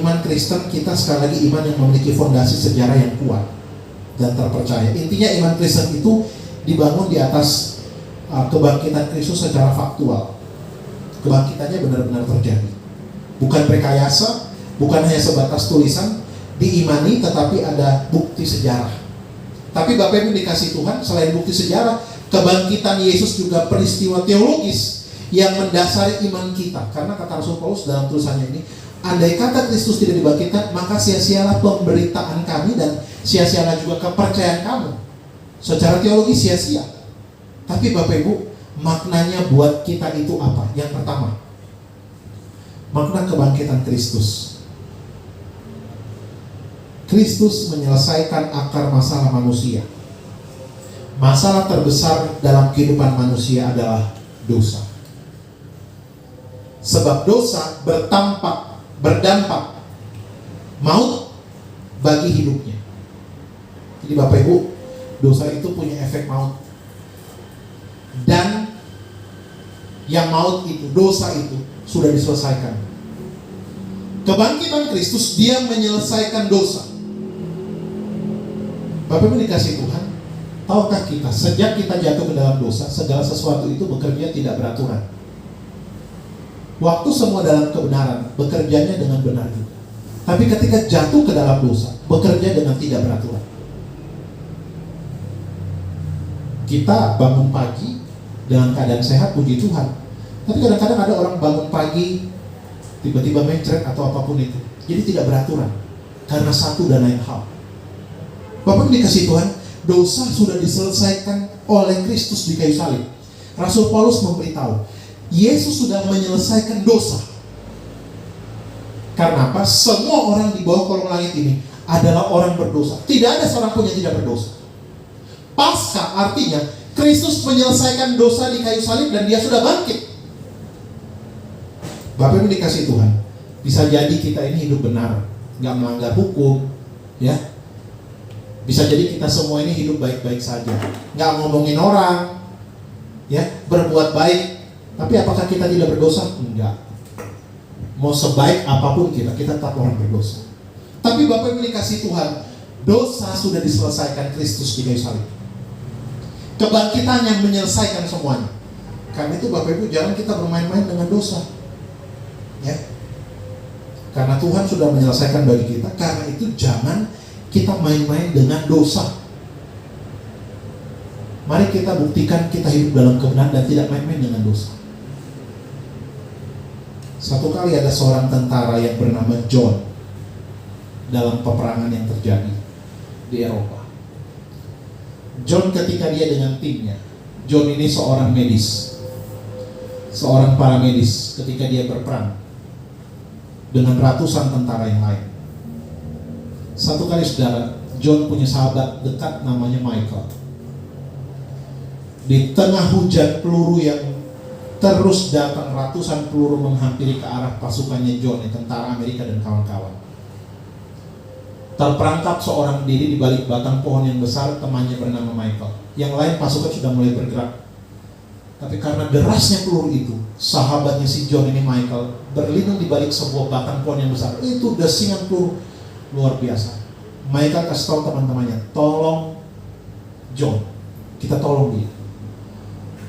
iman Kristen kita sekali lagi iman yang memiliki fondasi sejarah yang kuat dan terpercaya. Intinya iman Kristen itu dibangun di atas kebangkitan Kristus secara faktual. Kebangkitannya benar-benar terjadi, bukan rekayasa, bukan hanya sebatas tulisan, diimani tetapi ada bukti sejarah. Tapi Bapak Ibu dikasih Tuhan, selain bukti sejarah, kebangkitan Yesus juga peristiwa teologis yang mendasari iman kita. Karena kata Rasul Paulus dalam tulisannya ini, andai kata Kristus tidak dibangkitkan, maka sia-sialah pemberitaan kami dan sia-sialah juga kepercayaan kamu. Secara teologi sia-sia. Tapi Bapak Ibu, maknanya buat kita itu apa? Yang pertama, makna kebangkitan Kristus. Kristus menyelesaikan akar masalah manusia. Masalah terbesar dalam kehidupan manusia adalah dosa. Sebab dosa berdampak maut bagi hidupnya. Jadi Bapak Ibu, dosa itu punya efek maut. Dan yang maut itu, dosa itu sudah diselesaikan. Kebangkitan Kristus, dia menyelesaikan dosa. Bapak Ibu dikasih Tuhan, tahukah kita, sejak kita jatuh ke dalam dosa, segala sesuatu itu bekerja tidak beraturan. Waktu semua dalam kebenaran, bekerjanya dengan benar juga. Tapi ketika jatuh ke dalam dosa, bekerja dengan tidak beraturan. Kita bangun pagi dengan keadaan sehat, puji Tuhan. Tapi kadang-kadang ada orang bangun pagi, tiba-tiba mencret atau apapun itu. Jadi tidak beraturan, karena satu dan lain hal. Bapak dikasih Tuhan, dosa sudah diselesaikan oleh Kristus di kayu salib. Rasul Paulus memberitahu, Yesus sudah menyelesaikan dosa. Karena apa? Semua orang di bawah kolong langit ini adalah orang berdosa. Tidak ada seorang pun yang tidak berdosa. Paskah artinya Kristus menyelesaikan dosa di kayu salib dan dia sudah bangkit. Bapak Ibu dikasih Tuhan, bisa jadi kita ini hidup benar, nggak melanggar hukum, ya. Bisa jadi kita semua ini hidup baik-baik saja, nggak ngomongin orang, ya, berbuat baik. Tapi apakah kita tidak berdosa? Enggak. Mau sebaik apapun kita tetap orang berdosa. Tapi Bapak Ibu dikasih Tuhan, dosa sudah diselesaikan Kristus di kayu salib. Kebangkitan yang menyelesaikan semuanya. Karena itu Bapak Ibu jangan kita bermain-main dengan dosa, ya. Karena Tuhan sudah menyelesaikan bagi kita. Karena itu jangan kita main-main dengan dosa. Mari kita buktikan kita hidup dalam kebenaran dan tidak main-main dengan dosa. Satu kali ada seorang tentara yang bernama John dalam peperangan yang terjadi di Eropa. John ketika dia dengan timnya, John ini seorang medis, seorang paramedis ketika dia berperang dengan ratusan tentara yang lain. Satu kali saudara, John punya sahabat dekat namanya Michael. Di tengah hujan peluru yang terus datang, ratusan peluru menghampiri ke arah pasukannya John, tentara Amerika dan kawan-kawan. Terperangkap seorang diri di balik batang pohon yang besar, temannya bernama Michael. Yang lain pasukan sudah mulai bergerak. Tapi karena derasnya peluru itu, sahabatnya si John ini Michael berlindung di balik sebuah batang pohon yang besar. Itu desingan peluru luar biasa. Michael kasih tahu teman-temannya, tolong John, kita tolong dia.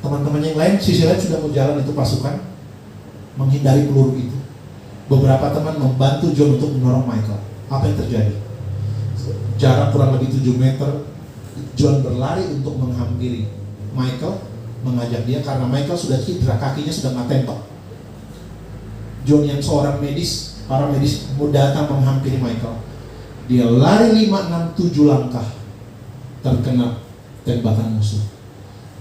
Teman-temannya yang lain, sisi lain sudah mau jalan itu pasukan menghindari peluru itu. Beberapa teman membantu John untuk mendorong Michael. Apa yang terjadi? Jarak kurang lebih 7 meter, John berlari untuk menghampiri Michael, mengajak dia karena Michael sudah cedera, kakinya sudah nggak tembak. John yang seorang medis, para medis datang menghampiri Michael. Dia lari 5, 6, 7 langkah, terkena tembakan musuh.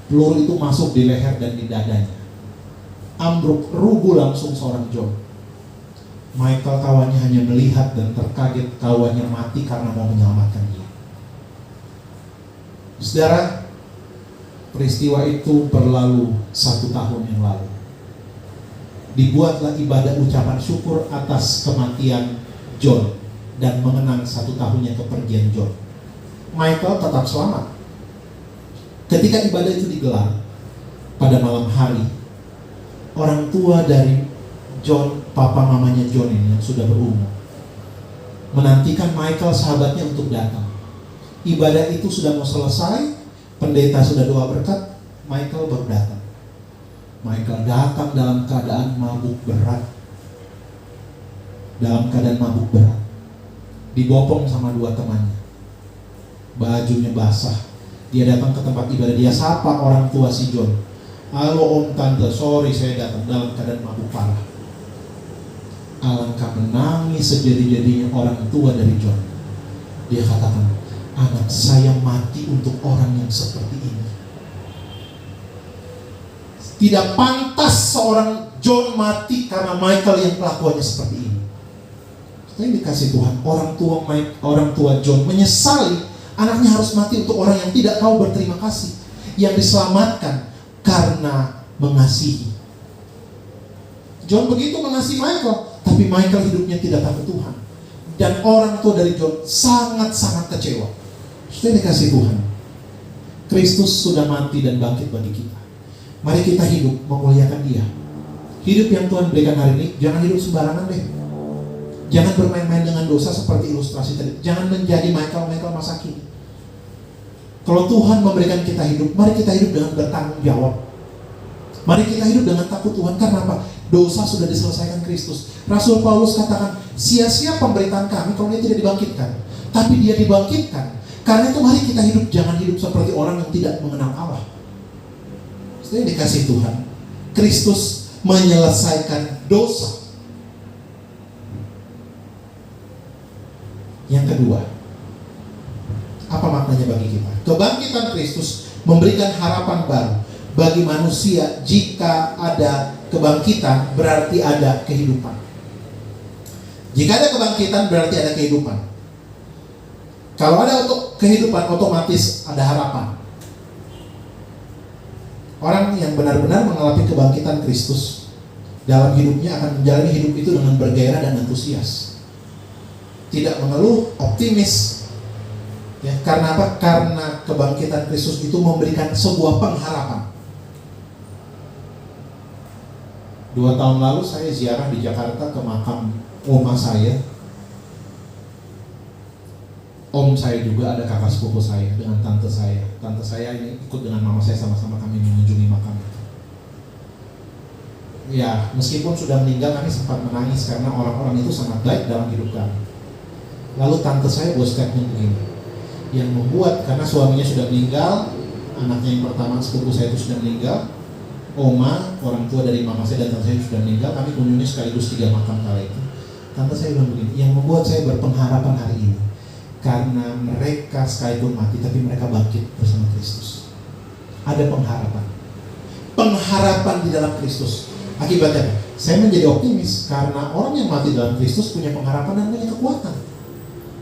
Peluru itu masuk di leher dan di dadanya. Ambruk, rubuh langsung seorang John. Michael kawannya hanya melihat dan terkaget, kawannya mati karena mau menyelamatkan dia. Saudara, peristiwa itu berlalu 1 tahun yang lalu. Dibuatlah ibadah ucapan syukur atas kematian John dan mengenang 1 tahunnya kepergian John. Michael tetap selamat. Ketika ibadah itu digelar pada malam hari, orang tua dari John, papa mamanya John ini yang sudah berumur, menantikan Michael sahabatnya untuk datang. Ibadah itu sudah mau selesai, pendeta sudah doa berkat, Michael baru datang. Michael datang dalam keadaan mabuk berat. Dalam keadaan mabuk berat. Dibopong sama 2 temannya. Bajunya basah. Dia datang ke tempat ibadah, dia sapa orang tua si John. Halo om, tante, sorry saya datang dalam keadaan mabuk parah. Alangkah menangis sejadi-jadinya orang tua dari John. Dia katakan, anak saya mati untuk orang yang seperti ini. Tidak pantas seorang John mati karena Michael yang kelakuannya seperti ini. Tapi dikasih Tuhan, orang tua John menyesali anaknya harus mati untuk orang yang tidak tahu berterima kasih, yang diselamatkan karena mengasihi. John begitu mengasihi Michael, tapi Michael hidupnya tidak takut Tuhan. Dan orang tua dari John sangat-sangat kecewa. Sudah dikasih Tuhan, Kristus sudah mati dan bangkit bagi kita. Mari kita hidup memuliakan Dia. Hidup yang Tuhan berikan hari ini, jangan hidup sembarangan deh. Jangan bermain-main dengan dosa seperti ilustrasi tadi. Jangan menjadi Michael masa kini. Kalau Tuhan memberikan kita hidup, mari kita hidup dengan bertanggung jawab. Mari kita hidup dengan takut Tuhan. Karena apa? Dosa sudah diselesaikan Kristus. Rasul Paulus katakan, sia-sia pemberitaan kami kalau dia tidak dibangkitkan. Tapi dia dibangkitkan. Karena itu mari kita hidup, jangan hidup seperti orang yang tidak mengenal Allah. Setelah dikasih Tuhan, Kristus menyelesaikan dosa. Yang kedua, apa maknanya bagi kita? Kebangkitan Kristus memberikan harapan baru bagi manusia jika ada kebangkitan berarti ada kehidupan. Jika ada kebangkitan berarti ada kehidupan. Kalau ada kehidupan, otomatis ada harapan. Orang yang benar-benar mengalami kebangkitan Kristus dalam hidupnya akan menjalani hidup itu dengan bergairah dan antusias. Tidak mengeluh, optimis. Ya, karena apa? Karena kebangkitan Kristus itu memberikan sebuah pengharapan. 2 tahun lalu saya ziarah di Jakarta ke makam oma saya. Om saya juga, ada kakak sepupu saya dengan tante saya. Tante saya ini ikut dengan mama saya, sama-sama kami mengunjungi makam itu. Ya, meskipun sudah meninggal kami sempat menangis karena orang-orang itu sangat baik dalam hidup kami. Lalu tante saya buat statement begini, yang membuat, karena suaminya sudah meninggal, anaknya yang pertama sepupu saya itu sudah meninggal, oma, orang tua dari mama saya dan tante saya sudah meninggal, kami kunjungi sekaligus 3 makam kala itu. Tante saya bilang begini, yang membuat saya berpengharapan hari ini, karena mereka sekalipun mati, tapi mereka bangkit bersama Kristus. Ada pengharapan. Pengharapan di dalam Kristus. Akibatnya, saya menjadi optimis, karena orang yang mati dalam Kristus punya pengharapan dan punya kekuatan.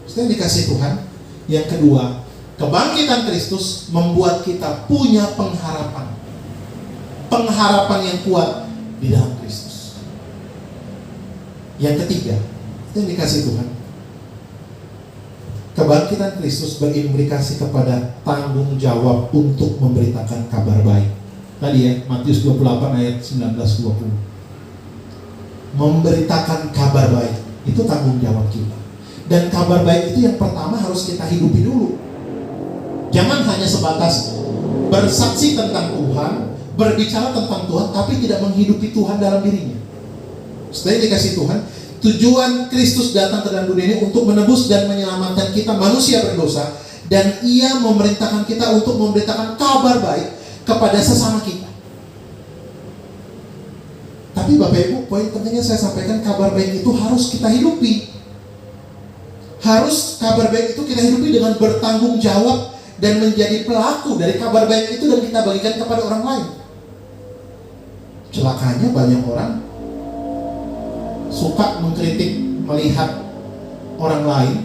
Saya dikasih Tuhan. Yang kedua, kebangkitan Kristus membuat kita punya pengharapan. Pengharapan yang kuat di dalam Kristus. Yang ketiga, itu yang dikasih Tuhan. Kebangkitan Kristus berimplikasi kepada tanggung jawab untuk memberitakan kabar baik. Tadi ya, Matius 28 ayat 19-20. Memberitakan kabar baik, itu tanggung jawab kita. Dan kabar baik itu yang pertama harus kita hidupi dulu. Jangan hanya sebatas bersaksi tentang Tuhan, berbicara tentang Tuhan, tapi tidak menghidupi Tuhan dalam dirinya. Setelah dikasih Tuhan, tujuan Kristus datang ke dalam dunia ini untuk menebus dan menyelamatkan kita manusia berdosa, dan Ia memerintahkan kita untuk memberitakan kabar baik kepada sesama kita. Tapi Bapak Ibu, poin pentingnya saya sampaikan, kabar baik itu harus kita hidupi. Harus kabar baik itu kita hidupi dengan bertanggung jawab dan menjadi pelaku dari kabar baik itu dan kita bagikan kepada orang lain. Celakanya banyak orang suka mengkritik, melihat orang lain,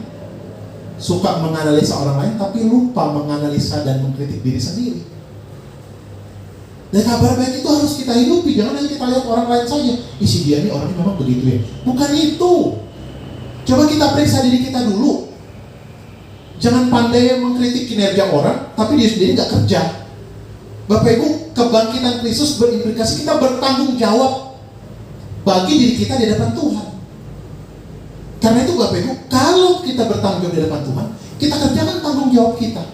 suka menganalisa orang lain, tapi lupa menganalisa dan mengkritik diri sendiri. Dan kabar baik itu harus kita hidupi. Jangan hanya kita lihat orang lain saja, isi dia nih orangnya memang begitu ya. Bukan itu. Coba kita periksa diri kita dulu. Jangan pandai mengkritik kinerja orang, tapi dia sendiri nggak kerja. Bapak Ibu, kebangkitan Kristus berimplikasi kita bertanggung jawab bagi diri kita di hadapan Tuhan. Karena itu Bapak Ibu, kalau kita bertanggung jawab di hadapan Tuhan, kita kerjakan tanggung jawab kita.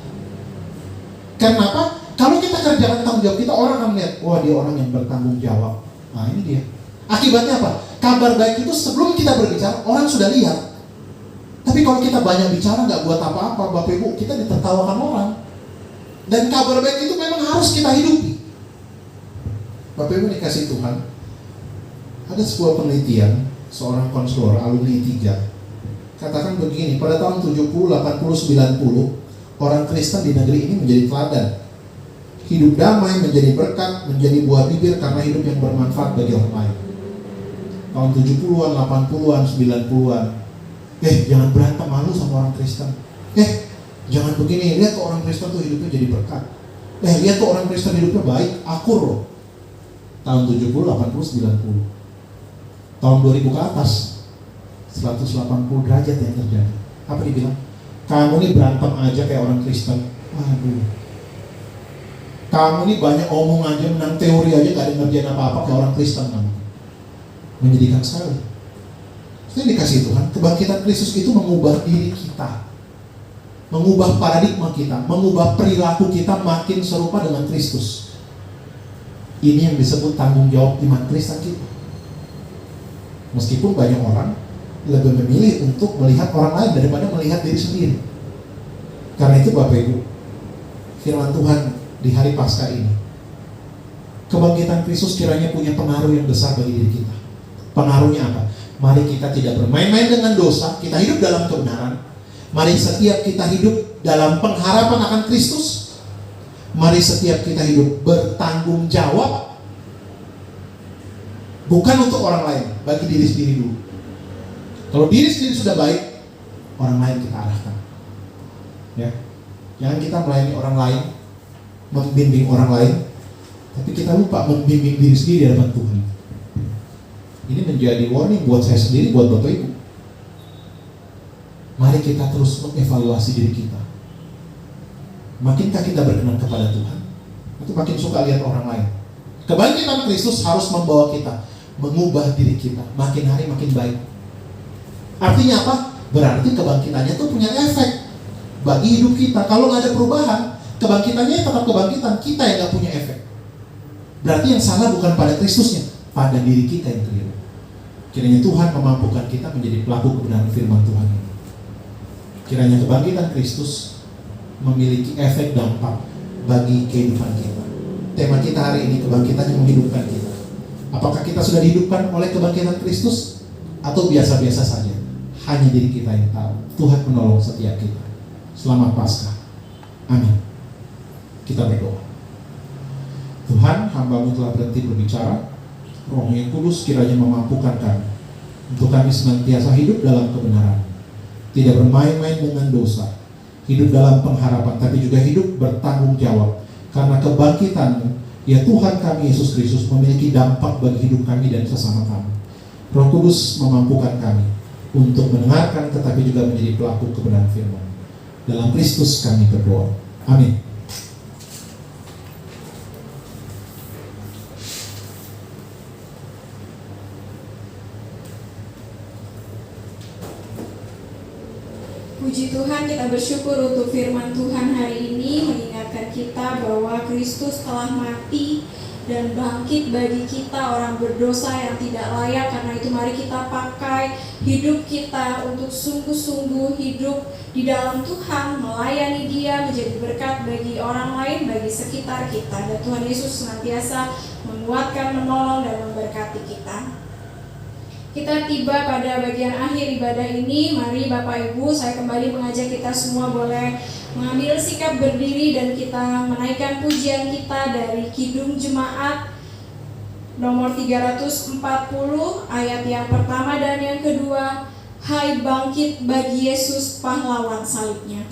Karena apa? Kalau kita kerjakan tanggung jawab kita, orang akan melihat, wah dia orang yang bertanggung jawab. Nah ini dia. Akibatnya apa? Kabar baik itu sebelum kita berbicara, orang sudah lihat. Tapi kalau kita banyak bicara, nggak buat apa-apa, Bapak Ibu, kita ditertawakan orang. Dan kabar baik itu memang harus kita hidupi. Bapak Ibu dikasih Tuhan, ada sebuah penelitian, seorang konselor alumni 3 katakan begini, pada tahun 70, 80, 90 orang Kristen di negeri ini menjadi teladan. Hidup damai, menjadi berkat, menjadi buah bibir karena hidup yang bermanfaat bagi orang lain. Tahun 70-an, 80-an, 90-an, jangan berantem malu sama orang Kristen. Jangan begini, lihat tuh orang Kristen tuh hidupnya jadi berkat. Lihat tuh orang Kristen hidupnya baik, akur loh. Tahun 70, 80, 90. Tahun 2000 ke atas 180 derajat yang terjadi. Apa dibilang? Kamu ini berantem aja kayak orang Kristen. Waduh. Kamu ini banyak omong aja, menang teori aja, gak ada ngerjain apa-apa kayak orang Kristen kamu. Menyedihkan sekali. Saya dikasih Tuhan, kebangkitan Kristus itu mengubah diri kita, mengubah paradigma kita, mengubah perilaku kita makin serupa dengan Kristus. Ini yang disebut tanggung jawab iman Kristen kita. Meskipun banyak orang lebih memilih untuk melihat orang lain daripada melihat diri sendiri. Karena itu Bapak Ibu, firman Tuhan di hari Paskah ini, kebangkitan Kristus kiranya punya pengaruh yang besar bagi diri kita. Pengaruhnya apa? Mari kita tidak bermain-main dengan dosa, kita hidup dalam kebenaran. Mari setiap kita hidup dalam pengharapan akan Kristus. Mari setiap kita hidup bertanggung jawab Bukan untuk orang lain, bagi diri sendiri dulu. Kalau diri sendiri sudah baik, orang lain kita arahkan. Ya, jangan kita melayani orang lain, membimbing orang lain, tapi kita lupa membimbing diri sendiri di hadapan Tuhan. Ini menjadi warning buat saya sendiri, buat Bapak Ibu. Mari kita terus mengevaluasi diri kita. Makinkah kita berkenan kepada Tuhan, atau makin suka lihat orang lain? Kebangkitan Kristus harus membawa kita mengubah diri kita, makin hari makin baik. Artinya apa? Berarti kebangkitannya itu punya efek bagi hidup kita. Kalau nggak ada perubahan, kebangkitannya tetap kebangkitan, kita yang nggak punya efek. Berarti yang salah bukan pada Kristusnya, pada diri kita yang keliru. Kiranya Tuhan memampukan kita menjadi pelaku kebenaran firman Tuhan ini. Kiranya kebangkitan Kristus memiliki efek dampak bagi kehidupan kita. Tema kita hari ini, kebangkitan yang menghidupkan kita. Apakah kita sudah dihidupkan oleh kebangkitan Kristus, atau biasa-biasa saja? Hanya diri kita yang tahu. Tuhan menolong setiap kita. Selamat Paskah. Amin. Kita berdoa. Tuhan, hamba-Mu telah berhenti berbicara. Roh yang kudus kiranya memampukan kami untuk kami senantiasa hidup dalam kebenaran, tidak bermain-main dengan dosa, hidup dalam pengharapan, tapi juga hidup bertanggung jawab. Karena kebangkitan-Mu, ya Tuhan kami Yesus Kristus, memiliki dampak bagi hidup kami dan sesama kami. Roh Kudus memampukan kami untuk mendengarkan tetapi juga menjadi pelaku kebenaran firman. Dalam Kristus kami berdoa. Amin. Puji Tuhan, kita bersyukur untuk firman Tuhan hari ini mengingatkan kita bahwa Kristus telah mati dan bangkit bagi kita orang berdosa yang tidak layak. Karena itu mari kita pakai hidup kita untuk sungguh-sungguh hidup di dalam Tuhan, melayani Dia, menjadi berkat bagi orang lain, bagi sekitar kita. Dan Tuhan Yesus senantiasa menguatkan, menolong, dan memberkati kita. Kita tiba pada bagian akhir ibadah ini. Mari Bapak Ibu, saya kembali mengajak kita semua boleh mengambil sikap berdiri dan kita menaikkan pujian kita dari Kidung Jemaat nomor 340 ayat yang pertama dan yang kedua. Hai bangkit bagi Yesus pahlawan salibnya.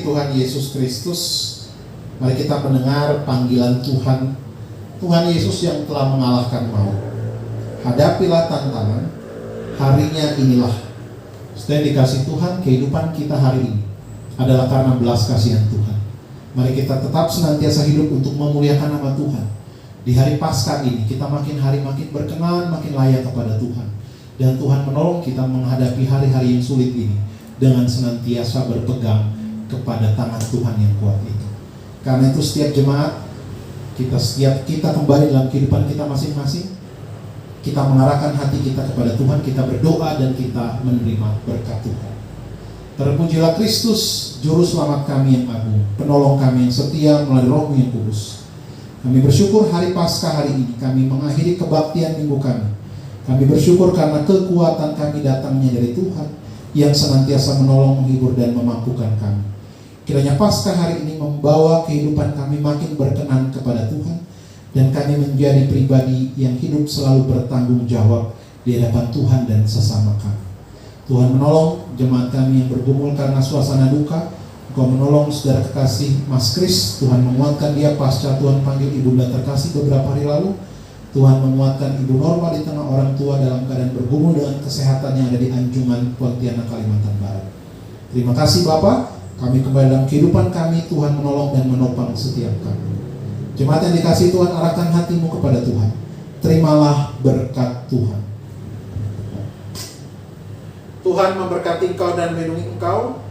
Tuhan Yesus Kristus, mari kita mendengar panggilan Tuhan. Tuhan Yesus yang telah mengalahkan maut. Hadapilah tantangan, harinya inilah. Setelah dikasih Tuhan, kehidupan kita hari ini adalah karena belas kasihan Tuhan. Mari kita tetap senantiasa hidup untuk memuliakan nama Tuhan. Di hari Paskah ini kita makin hari makin berkenan, makin layak kepada Tuhan. Dan Tuhan menolong kita menghadapi hari-hari yang sulit ini dengan senantiasa berpegang kepada tangan Tuhan yang kuat itu. Karena itu setiap jemaat kita kembali dalam kehidupan kita masing-masing, kita mengarahkan hati kita kepada Tuhan, kita berdoa dan kita menerima berkat Tuhan. Terpujilah Kristus, Juru Selamat kami yang agung, penolong kami yang setia melalui Roh-Mu yang kudus. Kami bersyukur hari Paskah hari ini, kami mengakhiri kebaktian minggu kami. Kami bersyukur karena kekuatan kami datangnya dari Tuhan yang senantiasa menolong, menghibur, dan memampukan kami. Kiranya Paskah hari ini membawa kehidupan kami makin berkenan kepada Tuhan, dan kami menjadi pribadi yang hidup selalu bertanggung jawab di hadapan Tuhan dan sesama kami. Tuhan menolong jemaat kami yang bergumul karena suasana duka. Engkau menolong saudara kekasih Mas Kris. Tuhan menguatkan dia pasca Tuhan panggil ibunda terkasih beberapa hari lalu. Tuhan menguatkan Ibu Norma di tengah orang tua dalam keadaan bergumul dengan kesehatan yang ada di Anjungan, Pontianak, Kalimantan Barat. Terima kasih Bapak. Kami kembali dalam kehidupan kami. Tuhan menolong dan menopang setiap kami. Jemaat yang dikasihi Tuhan, arahkan hatimu kepada Tuhan. Terimalah berkat Tuhan. Tuhan memberkati engkau dan melindungi engkau.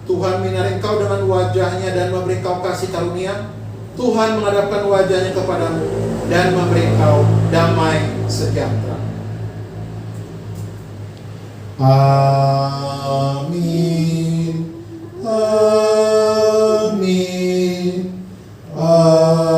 Tuhan menyinari engkau dengan wajahnya dan memberi engkau kasih karunia. Tuhan menghadapkan wajahnya kepadamu dan memberi engkau damai sejahtera. Amin. Amin. Amin.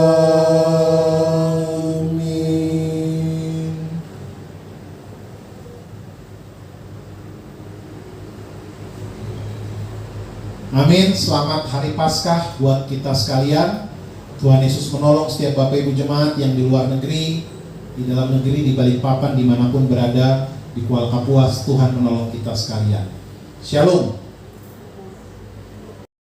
Amin. Selamat Hari Paskah buat kita sekalian. Tuhan Yesus menolong setiap Bapak Ibu jemaat yang di luar negeri, di dalam negeri, di Balikpapan, dimanapun berada, di Kuala Kapuas. Tuhan menolong kita sekalian. Shalom.